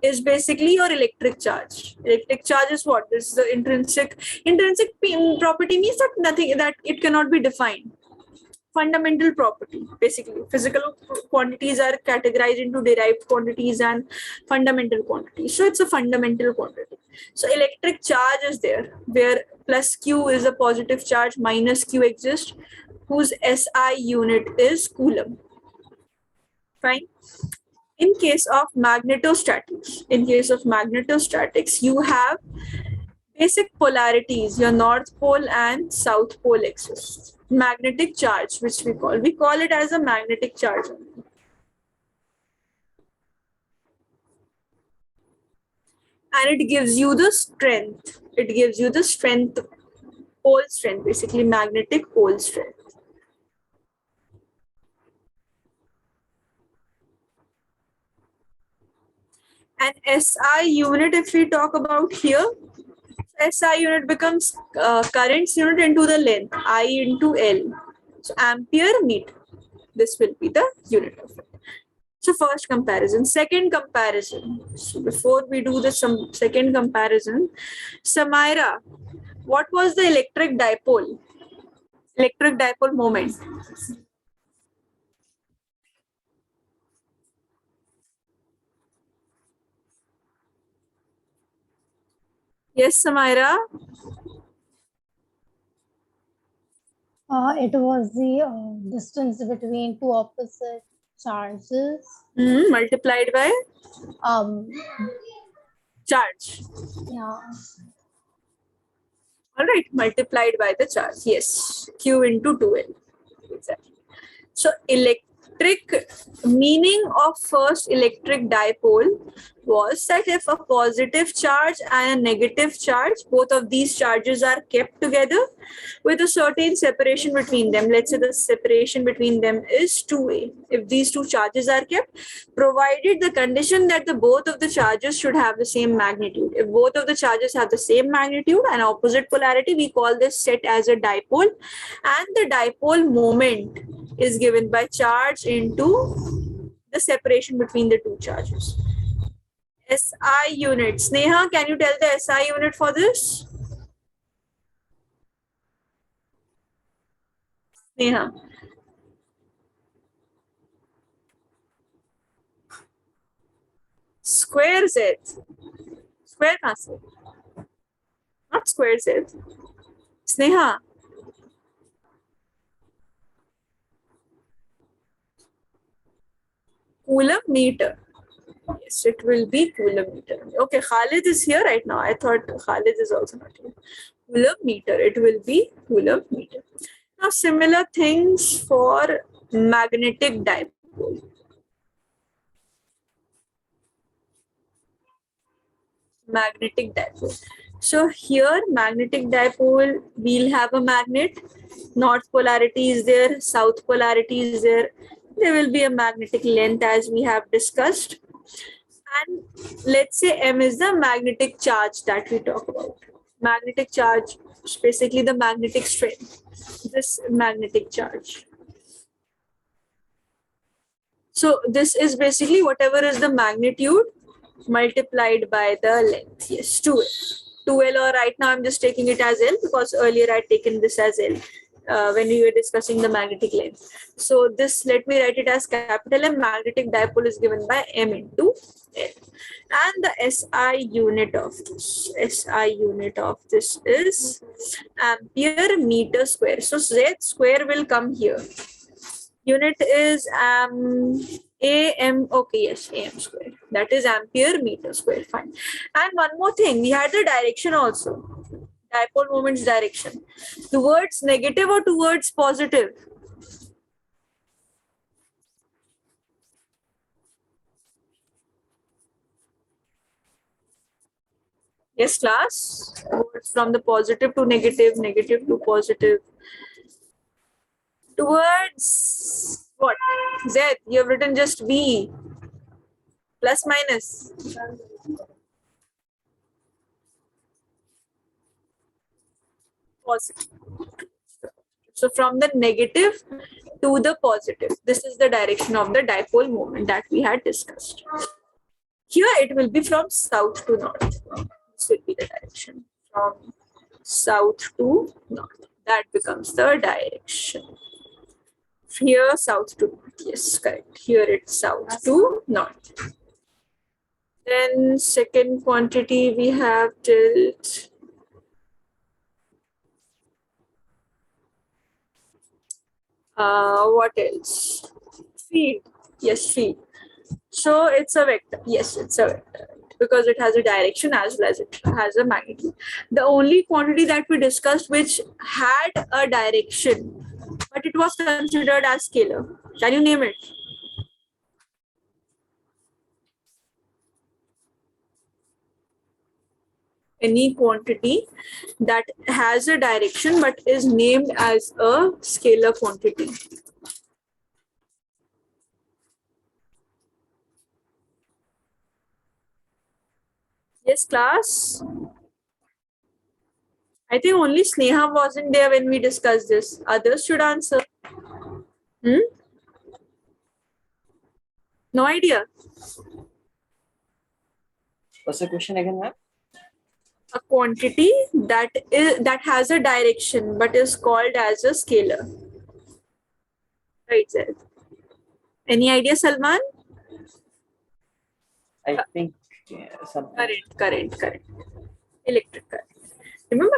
is basically your electric charge. Electric charge is what? This is the intrinsic property means that nothing, that it cannot be defined. Fundamental property, basically physical quantities are categorized into derived quantities and fundamental quantities. So it's a fundamental quantity. So electric charge is there, where plus q is a positive charge, minus q exists, whose SI unit is coulomb. Fine. In case of magnetostatics, you have basic polarities. Your north pole and south pole exist. Magnetic charge, which we call it as a magnetic charge. And it gives you the strength. It gives you the strength, pole strength, basically magnetic pole strength. And SI unit, if we talk about here, SI unit becomes currents unit into the length, I into L. So ampere meter. This will be the unit of it. So first comparison. Second comparison. So before we do the second comparison, Samira, what was the electric dipole? Electric dipole moment. Yes, Samira. It was the distance between two opposite charges. Multiplied by charge. Yeah. All right, multiplied by the charge. Yes, Q into 2L. Exactly. So electric meaning of first electric dipole was that if a positive charge and a negative charge, both of these charges are kept together with a certain separation between them. Let's say the separation between them is 2A. If these two charges are kept, provided the condition that the both of the charges should have the same magnitude. If both of the charges have the same magnitude and opposite polarity, we call this set as a dipole, and the dipole moment is given by charge into the separation between the two charges. SI unit. Sneha, can you tell the SI unit for this? Sneha. Square Z. Square massive. Not square Z. Sneha. Coulomb meter. Yes, it will be coulomb meter. Okay, Khalid is here right now. I thought Khalid is also not here. Coulomb meter. It will be coulomb meter. Now, similar things for magnetic dipole. Magnetic dipole. So here, magnetic dipole, we'll have a magnet. North polarity is there, south polarity is there. There will be a magnetic length as we have discussed. And let's say M is the magnetic charge that we talk about. Magnetic charge is basically the magnetic strength. This magnetic charge. So this is basically whatever is the magnitude multiplied by the length. Yes, 2L. 2L, or right now I'm just taking it as L because earlier I'd taken this as L when we were discussing the magnetic length. So this, let me write it as capital M. Magnetic dipole is given by M into L. And the SI unit of this is ampere meter square. So Z square will come here. Unit is AM, okay, yes, AM square. That is ampere meter square, fine. And one more thing, we had the direction also. Dipole moment's direction. Towards negative or towards positive? Yes, class. Towards from the positive to negative, negative to positive. Towards what? Z, you have written just V. Plus minus. Positive. So from the negative to the positive, this is the direction of the dipole moment that we had discussed. Here it will be from south to north. This will be the direction from south to north. That becomes the direction. Here south to north. Yes, correct. Here it's south to north. Then second quantity we have tilt. What else? Field. Yes, field. So it's a vector. Yes, it's a vector because it has a direction as well as it has a magnitude. The only quantity that we discussed which had a direction, but it was considered as scalar. Can you name it? Any quantity that has a direction but is named as a scalar quantity. Yes, class. I think only Sneha wasn't there when we discussed this. Others should answer. No idea. What's the question again, ma'am? A quantity that has a direction but is called as a scalar. Right, sir. Any idea, Salman? I think something. Current. Electric current. Remember,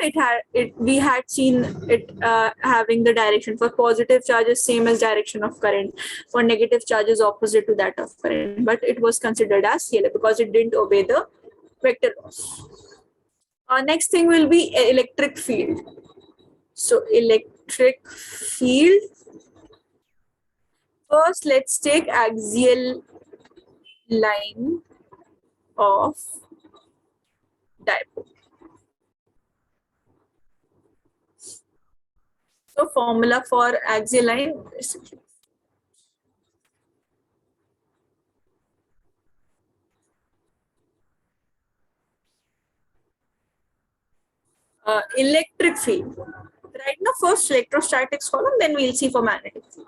we had seen it having the direction for positive charges same as direction of current, for negative charges opposite to that of current, but it was considered as scalar because it didn't obey the vector laws. Next thing will be electric field. So electric field. First, let's take axial line of dipole. So formula for axial line. Electric field. Right now, first electrostatics column, then we'll see for magnetic field.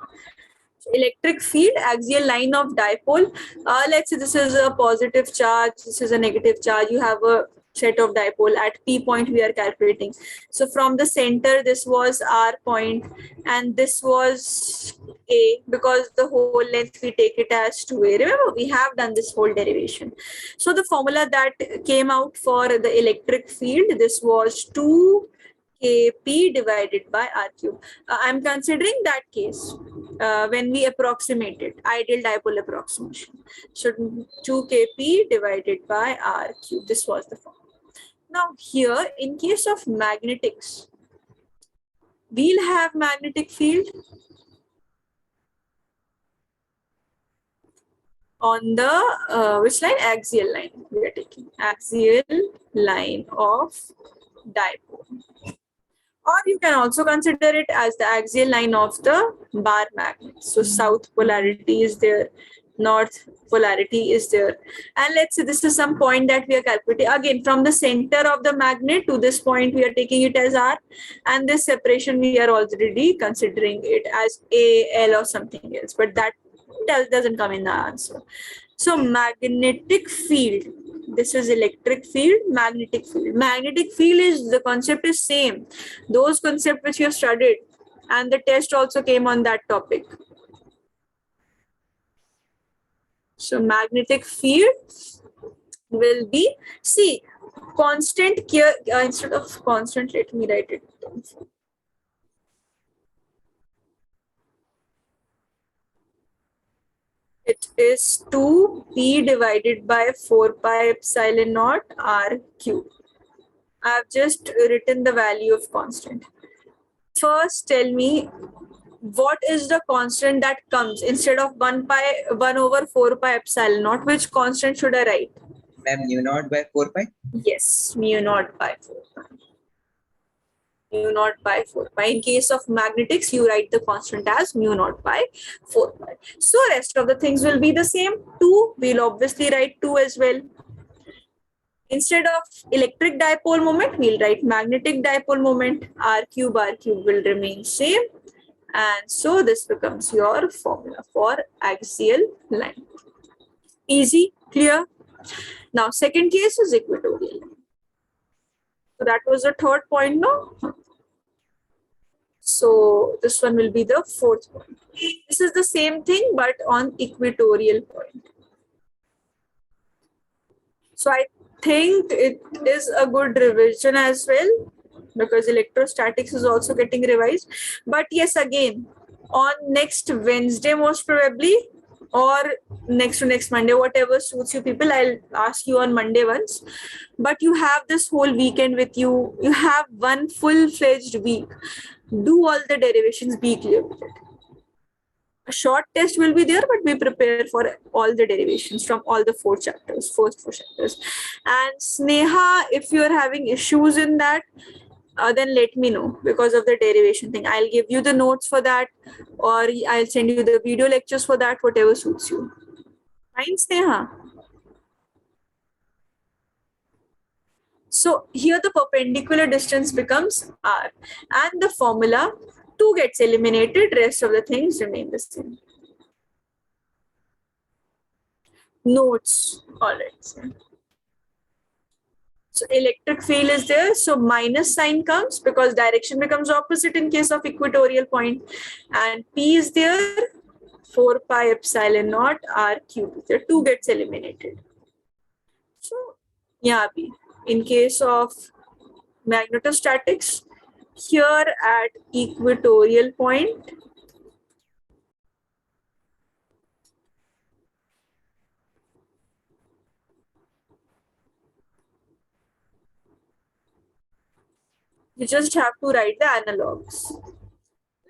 So electric field, axial line of dipole. Let's say this is a positive charge, this is a negative charge. You have a set of dipole at P point we are calculating. So from the center, this was R point and this was A because the whole length we take it as 2A. Remember, we have done this whole derivation. So the formula that came out for the electric field, this was 2 Kp divided by R cube. I'm considering that case when we approximate it, ideal dipole approximation. So 2 Kp divided by R cube. This was the formula. Now here, in case of magnetics, we'll have magnetic field on the which line? Axial line. We are taking axial line of dipole. Or you can also consider it as the axial line of the bar magnet. So south polarity is there, north polarity is there. And let's say this is some point that we are calculating. Again, from the center of the magnet to this point, we are taking it as R. And this separation, we are already considering it as A, L or something else. But that doesn't come in the answer. So magnetic field. This is electric field, magnetic field. Magnetic field is, the concept is same. Those concepts which you have studied and the test also came on that topic. So magnetic field will be, see, constant here, instead of constant, let me write it down. It is 2p divided by 4 pi epsilon naught r cube. I have just written the value of constant. First, tell me what is the constant that comes instead of 1 over 4 pi epsilon naught. Which constant should I write? Ma'am, mu naught by 4 pi? Yes, mu naught by 4 pi. mu naught by 4 pi. In case of magnetics, you write the constant as mu naught by 4 pi. So rest of the things will be the same. 2, we'll obviously write 2 as well. Instead of electric dipole moment, we'll write magnetic dipole moment. R cube will remain same. And so this becomes your formula for axial line. Easy, clear? Now, second case is equatorial. So that was the third point, no? So this one will be the fourth point. This is the same thing, but on equatorial point. So I think it is a good revision as well, because electrostatics is also getting revised. But yes, again, on next Wednesday, most probably, or next to next Monday, whatever suits you people, I'll ask you on Monday once. But you have this whole weekend with you. You have one full-fledged week. Do all the derivations, be clear with it. A short test will be there, but be prepared for all the derivations from all the first 4 chapters. And Sneha, if you're having issues in that, then let me know because of the derivation thing. I'll give you the notes for that, or I'll send you the video lectures for that, whatever suits you. Fine, Sneha? So here the perpendicular distance becomes r, and the formula 2 gets eliminated, rest of the things remain the same. Notes, all right. So electric field is there, so minus sign comes because direction becomes opposite in case of equatorial point, and P is there, 4 pi epsilon naught r cube. The 2 gets eliminated. So yeah, B. In case of magnetostatics, here at equatorial point, you just have to write the analogs.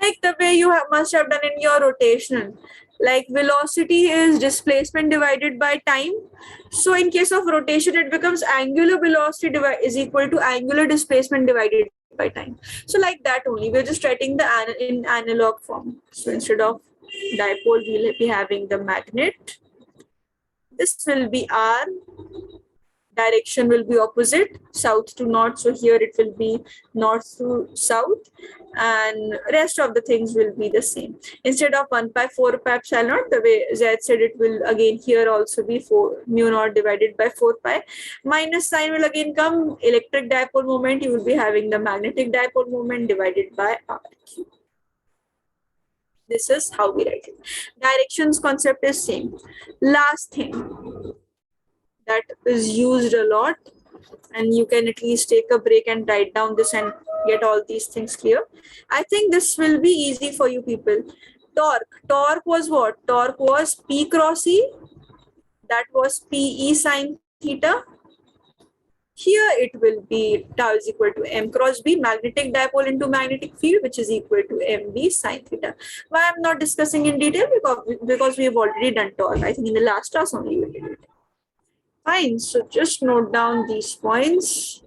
Like the way you must have done in your rotational. Like velocity is displacement divided by time. So in case of rotation, it becomes angular velocity is equal to angular displacement divided by time. So like that only, we're just writing the in analog form. So instead of dipole, we'll be having the magnet. This will be R. Direction will be opposite, south to north. So here it will be north to south, and rest of the things will be the same. Instead of 1 pi 4 pi epsilon naught, the way Z said, it will again here also be 4 mu naught divided by 4 pi. Minus sign will again come. Electric dipole moment, you will be having the magnetic dipole moment divided by R cube. This is how we write it. Directions concept is same. Last thing that is used a lot, and you can at least take a break and write down this and get all these things clear. I think this will be easy for you people. Torque was what? Torque was P cross E. That was PE sine theta. Here it will be tau is equal to M cross B, magnetic dipole into magnetic field, which is equal to MB sine theta. Why I'm not discussing in detail? Because we have already done torque. I think in the last class only we did it. Fine, so just note down these points.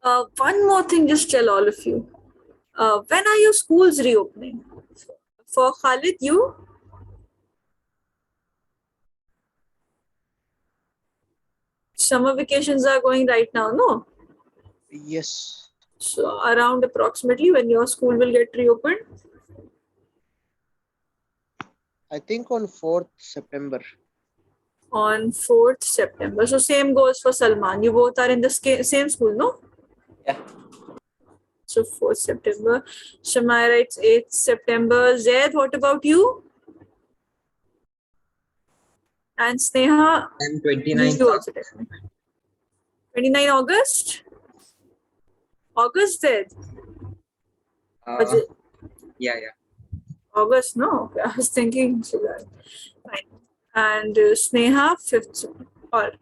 One more thing, just tell all of you. When are your schools reopening? For Khalid, you? Summer vacations are going right now, no? Yes. So around approximately when your school will get reopened? I think on 4th September. On 4th September. So same goes for Salman. You both are in the same school, no? Yeah. So 4th September. Shamaya writes 8th September. Zaid, what about you? And Sneha, And you 29th also tell me. 29 August? August, Zaid? Was it yeah. August? No, okay. I was thinking July. Fine. And Sneha, 5th September. All right.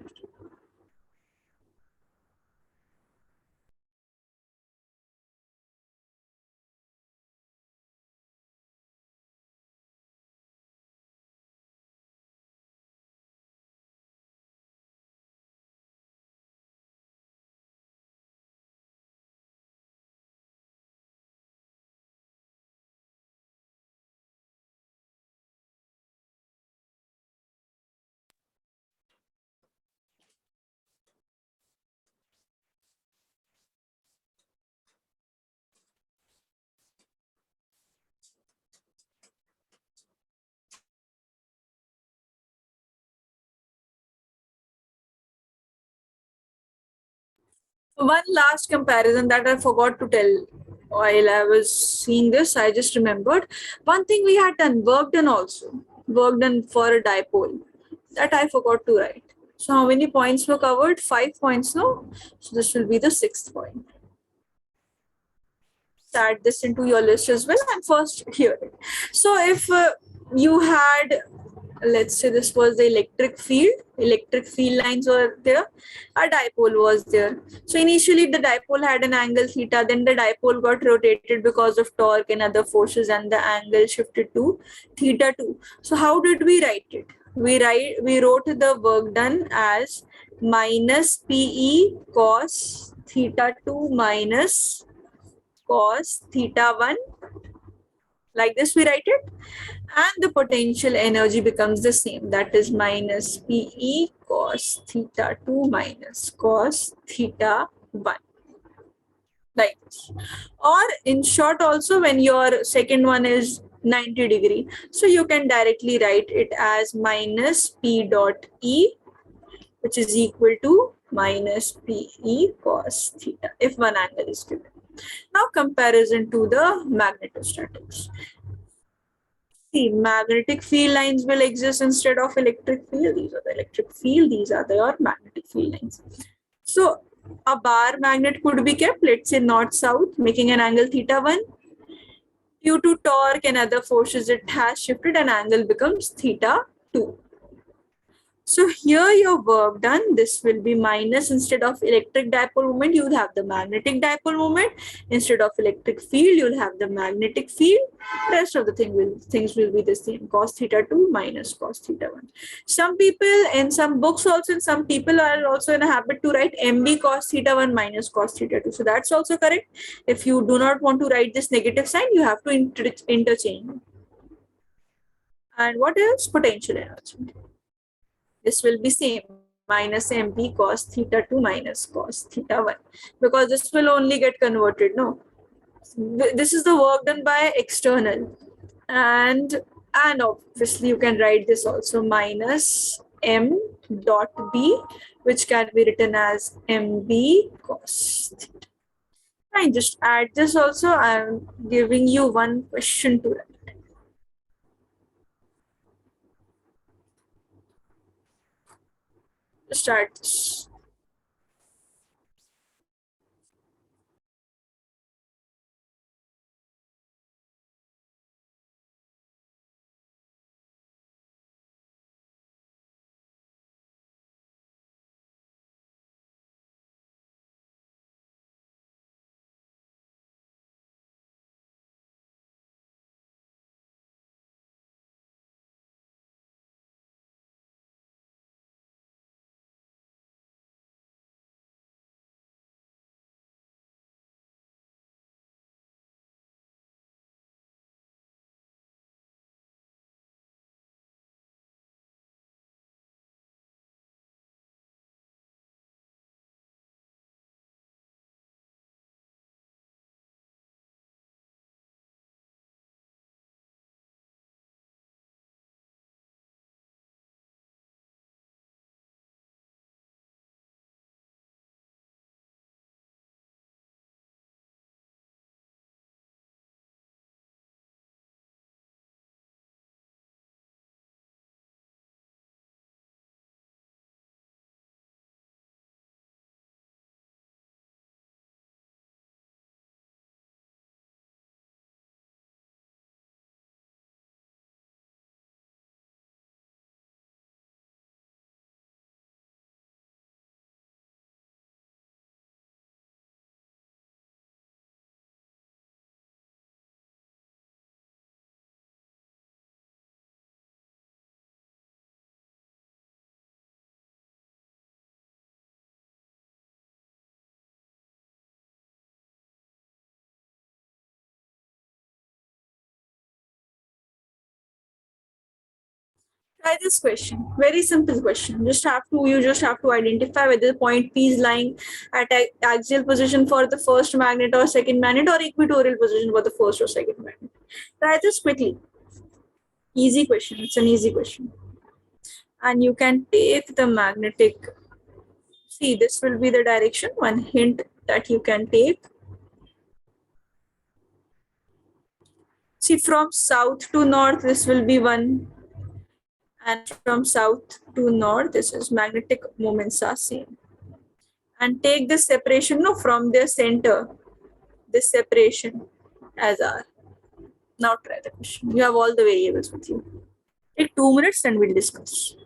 One last comparison that I forgot to tell while I was seeing this, I just remembered one thing we had done, work done also, work done for a dipole that I forgot to write. So how many points were covered? 5 points, no? So this will be the 6th point. Add this into your list as well and first hear it. So if you had, let's say this was the electric field lines were there, a dipole was there. So initially the dipole had an angle theta, then the dipole got rotated because of torque and other forces and the angle shifted to theta 2. So how did we write it? We wrote the work done as minus PE cos theta 2 minus cos theta 1, like this we write it, and the potential energy becomes the same, that is minus PE cos theta 2 minus cos theta 1, like this. Or in short also, when your second one is 90 degree, so you can directly write it as minus P dot E, which is equal to minus PE cos theta if one angle is given. Now comparison to the magnetostatics. See, magnetic field lines will exist instead of electric field. These are the electric field, these are the magnetic field lines. So a bar magnet could be kept, let's say north-south, making an angle theta 1. Due to torque and other forces, it has shifted and angle becomes theta 2. So here your work done, this will be minus, instead of electric dipole moment, you will have the magnetic dipole moment. Instead of electric field, you will have the magnetic field. Rest of the things will be the same, cos theta 2 minus cos theta 1. Some people in some books also, and some people are also in a habit to write MB cos theta 1 minus cos theta 2. So that's also correct. If you do not want to write this negative sign, you have to interchange. And what else? Potential energy. This will be same, minus MP cos theta 2 minus cos theta 1, because this will only get converted, no? This is the work done by external. And obviously you can write this also, minus M dot B, which can be written as MB cos theta. Fine, just add this also. I'm giving you one question to write. Start this. Try this question. Very simple question. You just have to identify whether the point P is lying at axial position for the first magnet or second magnet, or equatorial position for the first or second magnet. Try this quickly. Easy question. It's an easy question. And you can take the magnetic. See, this will be the direction. One hint that you can take. See, from south to north, this will be one. And from south to north, this is magnetic moments are same. And take this separation from their center, this separation as R. Now try the question. You have all the variables with you. Take 2 minutes and we'll discuss.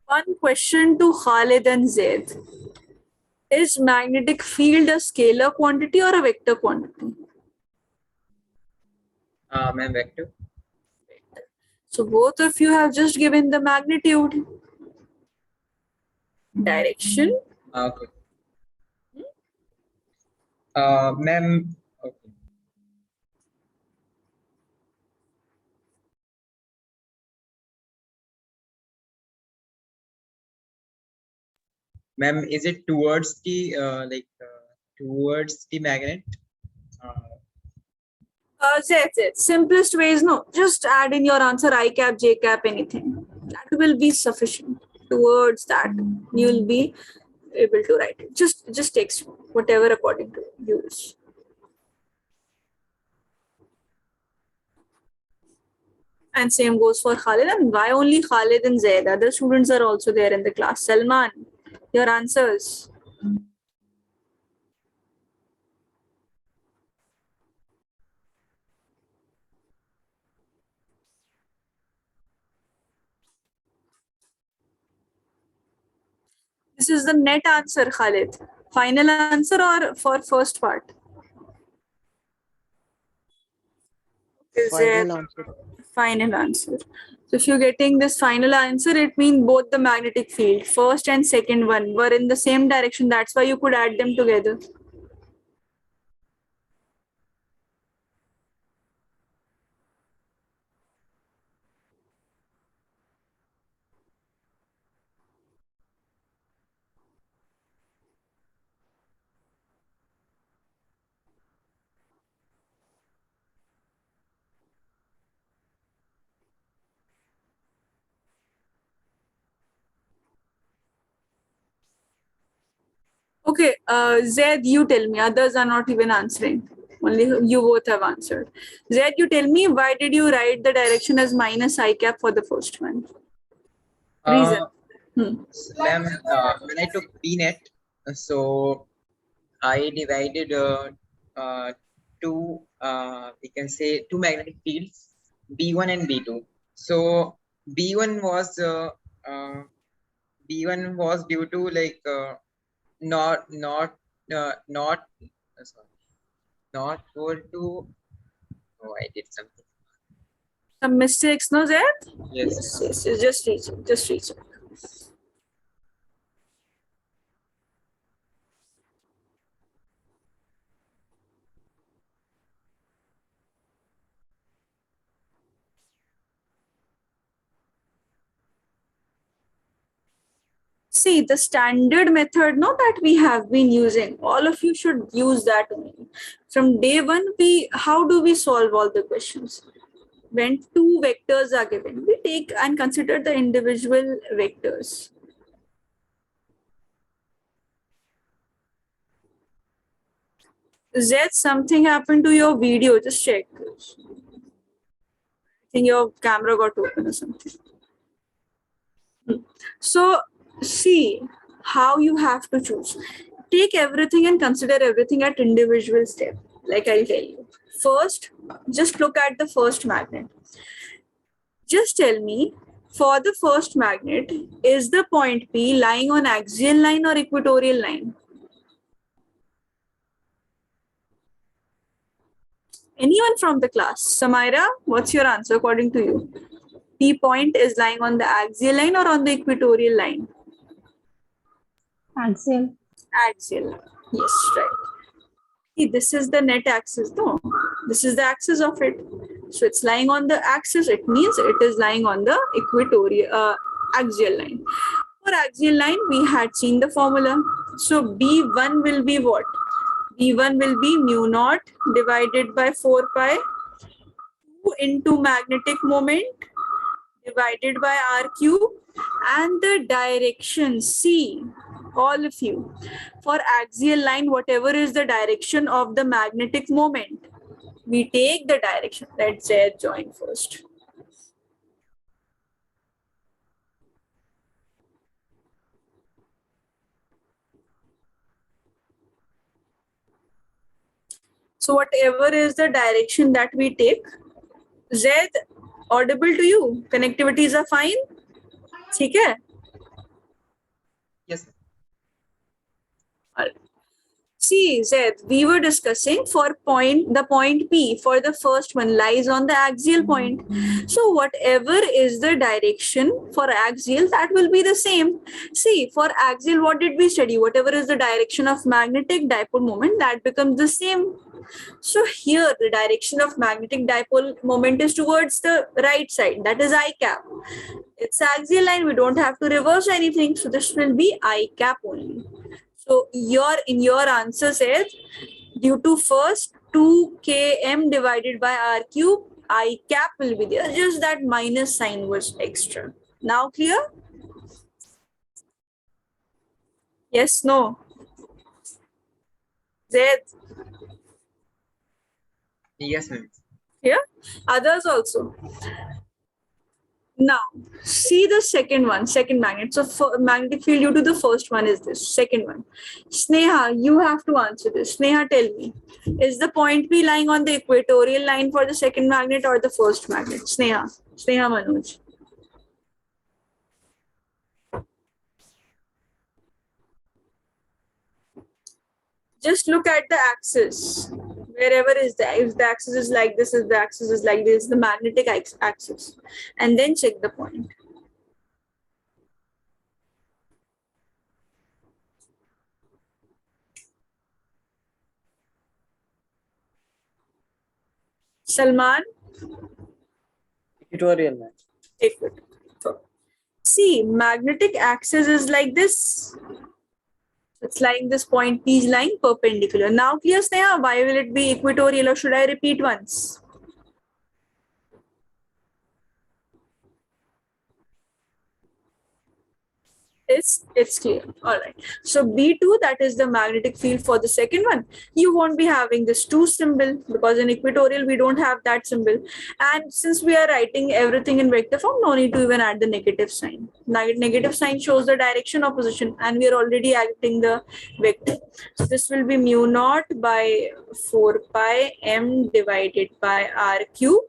One question to Khalid and Zaid. Is magnetic field a scalar quantity or a vector quantity? Ma'am, vector. So both of you have just given the magnitude, direction. Okay. Ma'am, okay. Ma'am, is it towards the towards the magnet? Simplest way is no. Just add in your answer I cap, J cap, anything. That will be sufficient. Towards that, you will be able to write it. Just text whatever according to you wish. And same goes for Khalid. And why only Khalid and Zaid? Other students are also there in the class. Salman, your answers. This is the net answer, Khalid. Final answer or for first part? Is there Final answer. final answer? So if you're getting this final answer, it means both the magnetic field, first and second one, were in the same direction. That's why you could add them together. Okay, Zaid, you tell me. Others are not even answering. Only you both have answered. Zaid, you tell me, why did you write the direction as minus I cap for the first one? Reason. Ma'am, when I took PNet, so I divided two, we can say two magnetic fields, B1 and B2. So B1 was due to like not sorry, not equal to. Oh, I did something. Some mistakes, no, Zaid? Yes. Yes. Just reach it. Just reach it. See, the standard method, no, that we have been using, all of you should use that only. From day one, how do we solve all the questions? When two vectors are given, we take and consider the individual vectors. Zed, something happened to your video. Just check. I think your camera got open or something. So, see how you have to choose. Take everything and consider everything at individual step. Like I'll tell you. First, just look at the first magnet. Just tell me, for the first magnet, is the point P lying on axial line or equatorial line? Anyone from the class? Samaira, what's your answer according to you? P point is lying on the axial line or on the equatorial line? Axial. Axial. Yes, right. See, this is the net axis. No, this is the axis of it. So it's lying on the axis. It means it is lying on the equatorial axial line. For axial line, we had seen the formula. So B1 will be what? B1 will be mu naught divided by 4 pi 2 into magnetic moment divided by R cube, and the direction C, all of you. For axial line, whatever is the direction of the magnetic moment, we take the direction. Let's say join first. So whatever is the direction that we take, Z, audible to you? Connectivities are fine? ठीक है? Yes. See, Zed, we were discussing for the point P for the first one lies on the axial point. So whatever is the direction for axial, that will be the same. See, for axial, what did we study? Whatever is the direction of magnetic dipole moment, that becomes the same. So here the direction of magnetic dipole moment is towards the right side, that is I cap. It's axial line, we don't have to reverse anything, so this will be I cap only. So your answer says due to first 2 km divided by r cube, I cap will be there, just that minus sign was extra. Now clear? Yes, no? Zed? Yes, ma'am. Here? Others also. Now, see the second one, second magnet. So, magnetic field due to the first one is this, second one. Sneha, you have to answer this. Sneha, tell me, is the point P lying on the equatorial line for the second magnet or the first magnet? Sneha Manoj. Just look at the axis. Wherever is the, if the axis is like this, if the axis is like this, the magnetic axis. And then check the point. Salman? Equatorial line. Equator. See, magnetic axis is like this. It's lying this point P is lying perpendicular. Now clear, Sneha? Why will it be equatorial, or should I repeat once? It's clear. All right. So B2, that is the magnetic field for the second one. You won't be having this 2 symbol because in equatorial we don't have that symbol. And since we are writing everything in vector form, no need to even add the negative sign. Negative sign shows the direction opposition, and we are already adding the vector. So this will be mu naught by 4 pi m divided by r cube.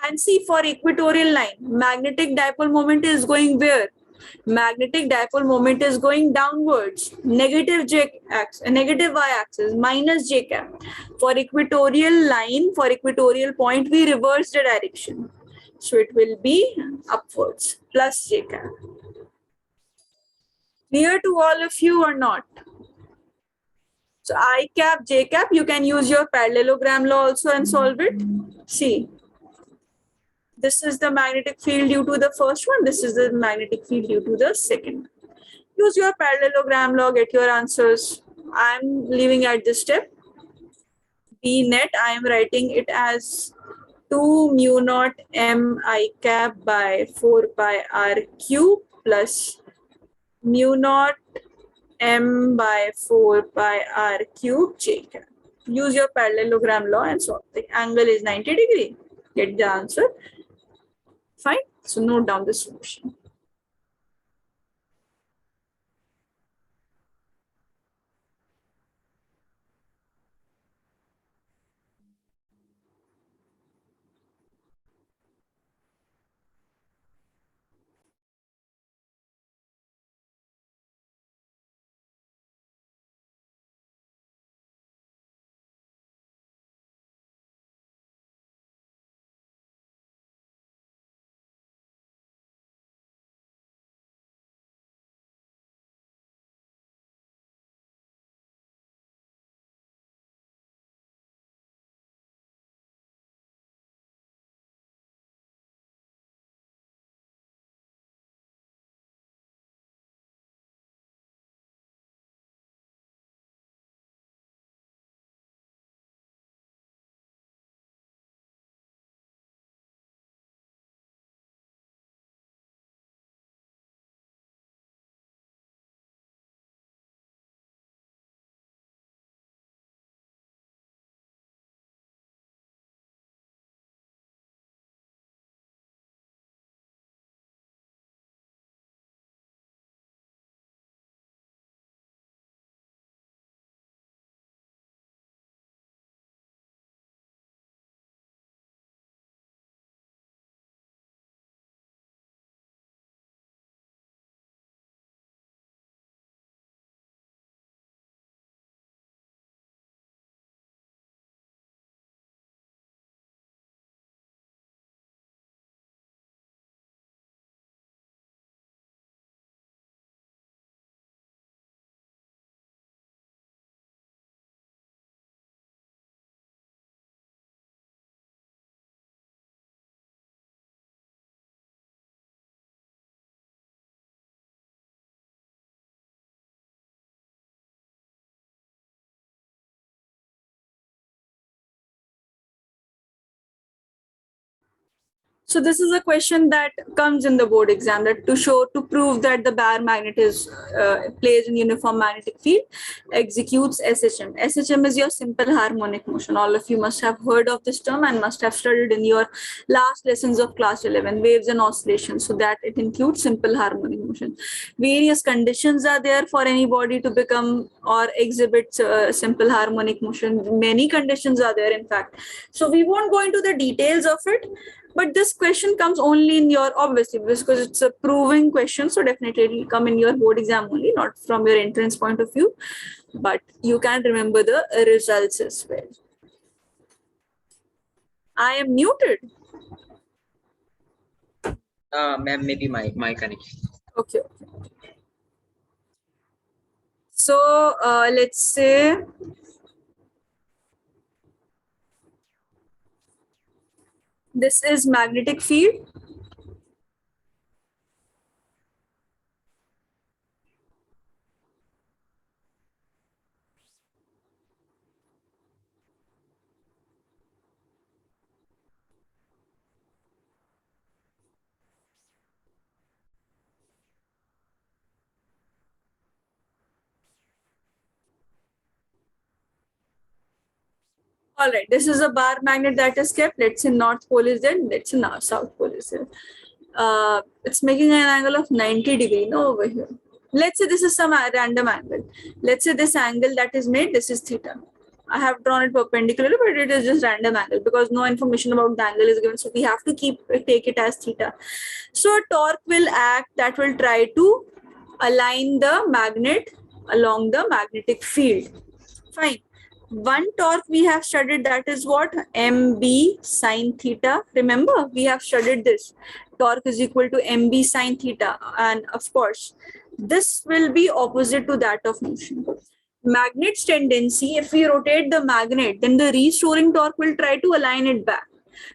And see, for equatorial line, magnetic dipole moment is going where? Magnetic dipole moment is going downwards, negative negative y-axis, minus j cap. For equatorial line, for equatorial point, we reverse the direction. So it will be upwards, plus j cap. Clear to all of you or not? So I cap, j cap, you can use your parallelogram law also and solve it. See, this is the magnetic field due to the first one. This is the magnetic field due to the second one. Use your parallelogram law, get your answers. I'm leaving at this step. B net, I am writing it as 2 mu naught m I cap by 4 pi r cube plus mu naught m by 4 pi r cube j cap. Use your parallelogram law and solve. The angle is 90 degrees. Get the answer. Fine. So note down the solution. So this is a question that comes in the board exam, that to prove that the bare magnet is plays in uniform magnetic field, executes SHM. SHM is your simple harmonic motion. All of you must have heard of this term and must have studied in your last lessons of class 11, waves and oscillations. So that it includes simple harmonic motion. Various conditions are there for any body to become or exhibit simple harmonic motion. Many conditions are there, in fact. So we won't go into the details of it. But this question comes only in your, obviously, because it's a proving question. So definitely it will come in your board exam only, not from your entrance point of view. But you can remember the results as well. I am muted. Ma'am, maybe my connection. Okay. So let's say this is magnetic field. All right, this is a bar magnet that is kept. Let's say north pole is there, let's say south pole is there. It's making an angle of 90 degree, no, over here. Let's say this is some random angle. Let's say this angle that is made, this is theta. I have drawn it perpendicularly, but it is just random angle because no information about the angle is given. So we have to take it as theta. So a torque will act that will try to align the magnet along the magnetic field. Fine. One torque we have studied, that is what? MB sine theta. Remember, we have studied this. Torque is equal to MB sine theta. And of course, this will be opposite to that of motion. Magnet's tendency, if we rotate the magnet, then the restoring torque will try to align it back.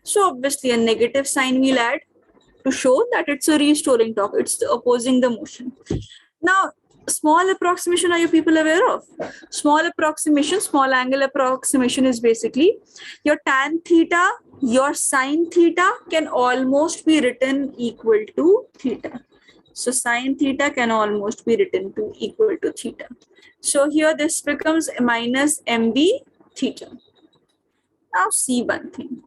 So obviously a negative sign we'll add to show that it's a restoring torque. It's opposing the motion. Now, small approximation, are you people aware of? Small approximation, small angle approximation is basically your tan theta, your sine theta can almost be written equal to theta. So sine theta can almost be written to equal to theta. So here this becomes minus MB theta. Now see one thing.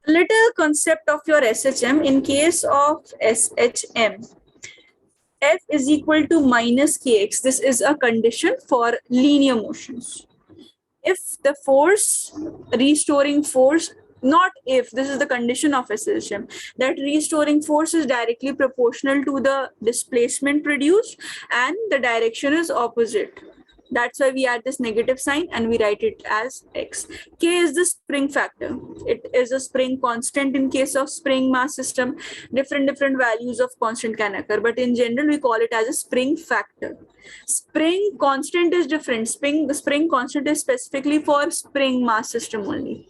Little concept of your SHM. In case of SHM, F is equal to minus kx. This is a condition for linear motions. If the force, restoring force, not if, this is the condition of SHM, that restoring force is directly proportional to the displacement produced and the direction is opposite. That's why we add this negative sign and we write it as x. K is the spring factor. It is a spring constant. In case of spring mass system, different values of constant can occur, but in general we call it as a spring factor. Spring constant is different. Spring constant is specifically for spring mass system only.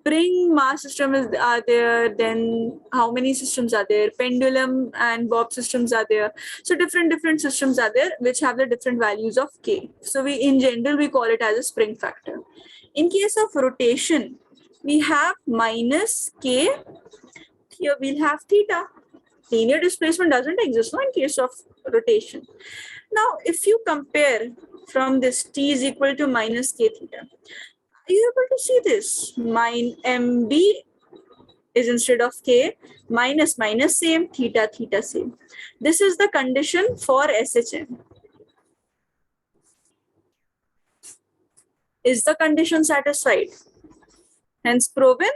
Spring mass system are there, then how many systems are there? Pendulum and bob systems are there. So different systems are there which have the different values of K. So we, in general, we call it as a spring factor. In case of rotation, we have minus K. Here we'll have theta. Linear displacement doesn't exist, no, in case of rotation. Now, if you compare from this, T is equal to minus K theta. Are you able to see this? MB is instead of K, minus same, theta same. This is the condition for SHM. Is the condition satisfied? Hence proven?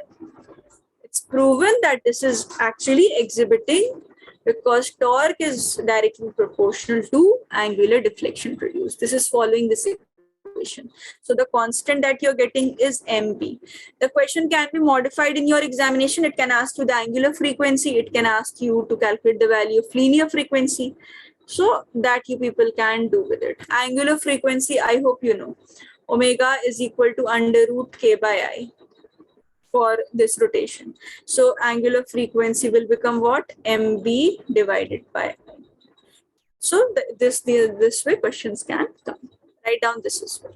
It's proven that this is actually exhibiting because torque is directly proportional to angular deflection produced. This is following this equation. So the constant that you're getting is MB. The question can be modified in your examination. It can ask you the angular frequency. It can ask you to calculate the value of linear frequency. So that you people can do with it. Angular frequency, I hope you know. Omega is equal to under root K by I for this rotation. So angular frequency will become what? MB divided by I. So this way questions can come. Write down this as well.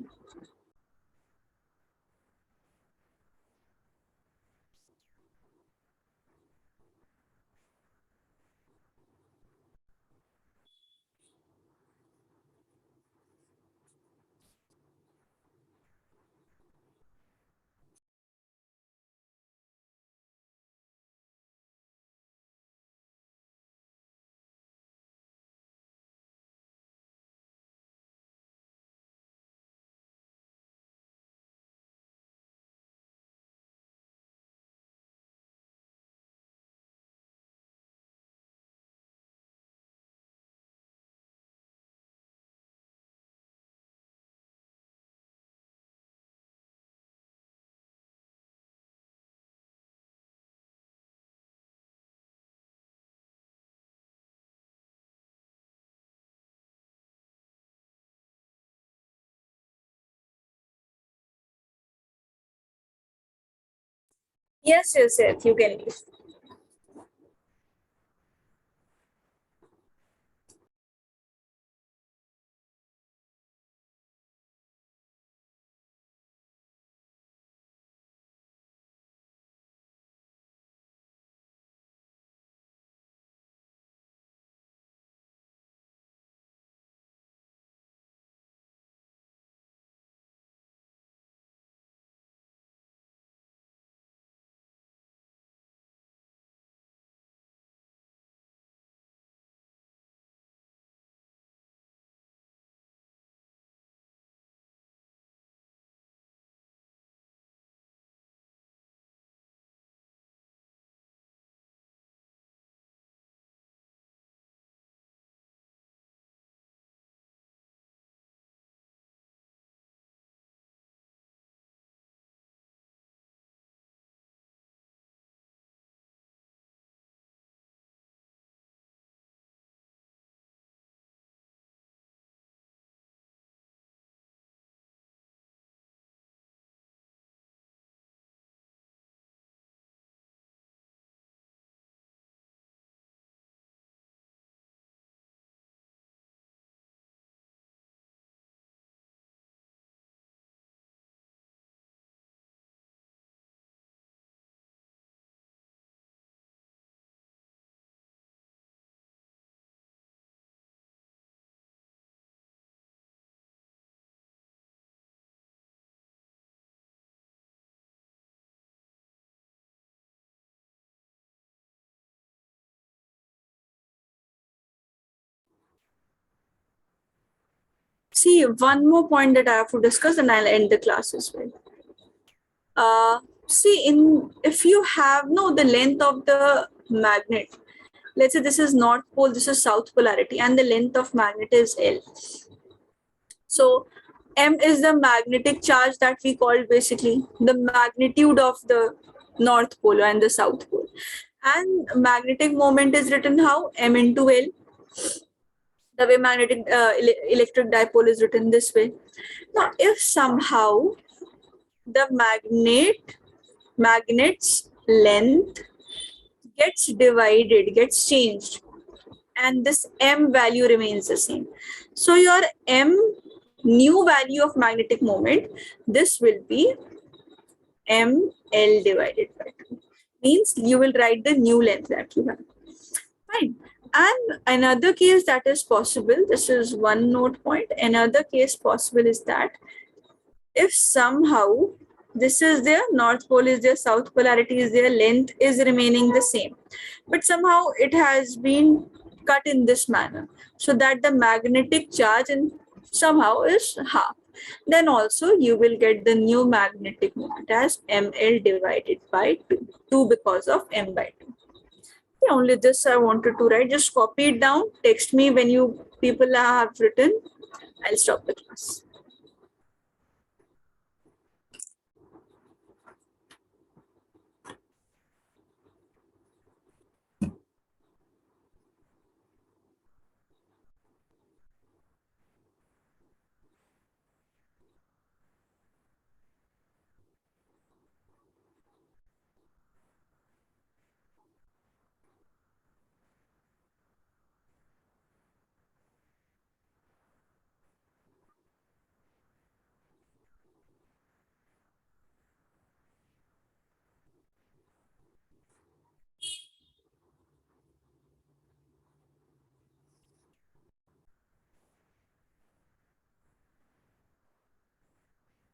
Yes, you can leave. See, one more point that I have to discuss, and I'll end the class as well. See, if you have the length of the magnet, let's say this is north pole, this is south polarity, and the length of magnet is L. So M is the magnetic charge that we call basically the magnitude of the north pole and the south pole. And magnetic moment is written how? M into L. The way magnetic electric dipole is written this way. Now, if somehow the magnet's length gets divided, gets changed, and this M value remains the same. So your M new value of magnetic moment, this will be ML divided by 2. Means you will write the new length that you have. Fine. And another case that is possible, this is one note point, another case possible is that if somehow this is their north pole is their south polarity is their length is remaining the same, but somehow it has been cut in this manner so that the magnetic charge and somehow is half, then also you will get the new magnetic moment as ML divided by 2 because of M by 2. Yeah, only this I wanted to write. Just copy it down, text me when you people have written. I'll stop the class.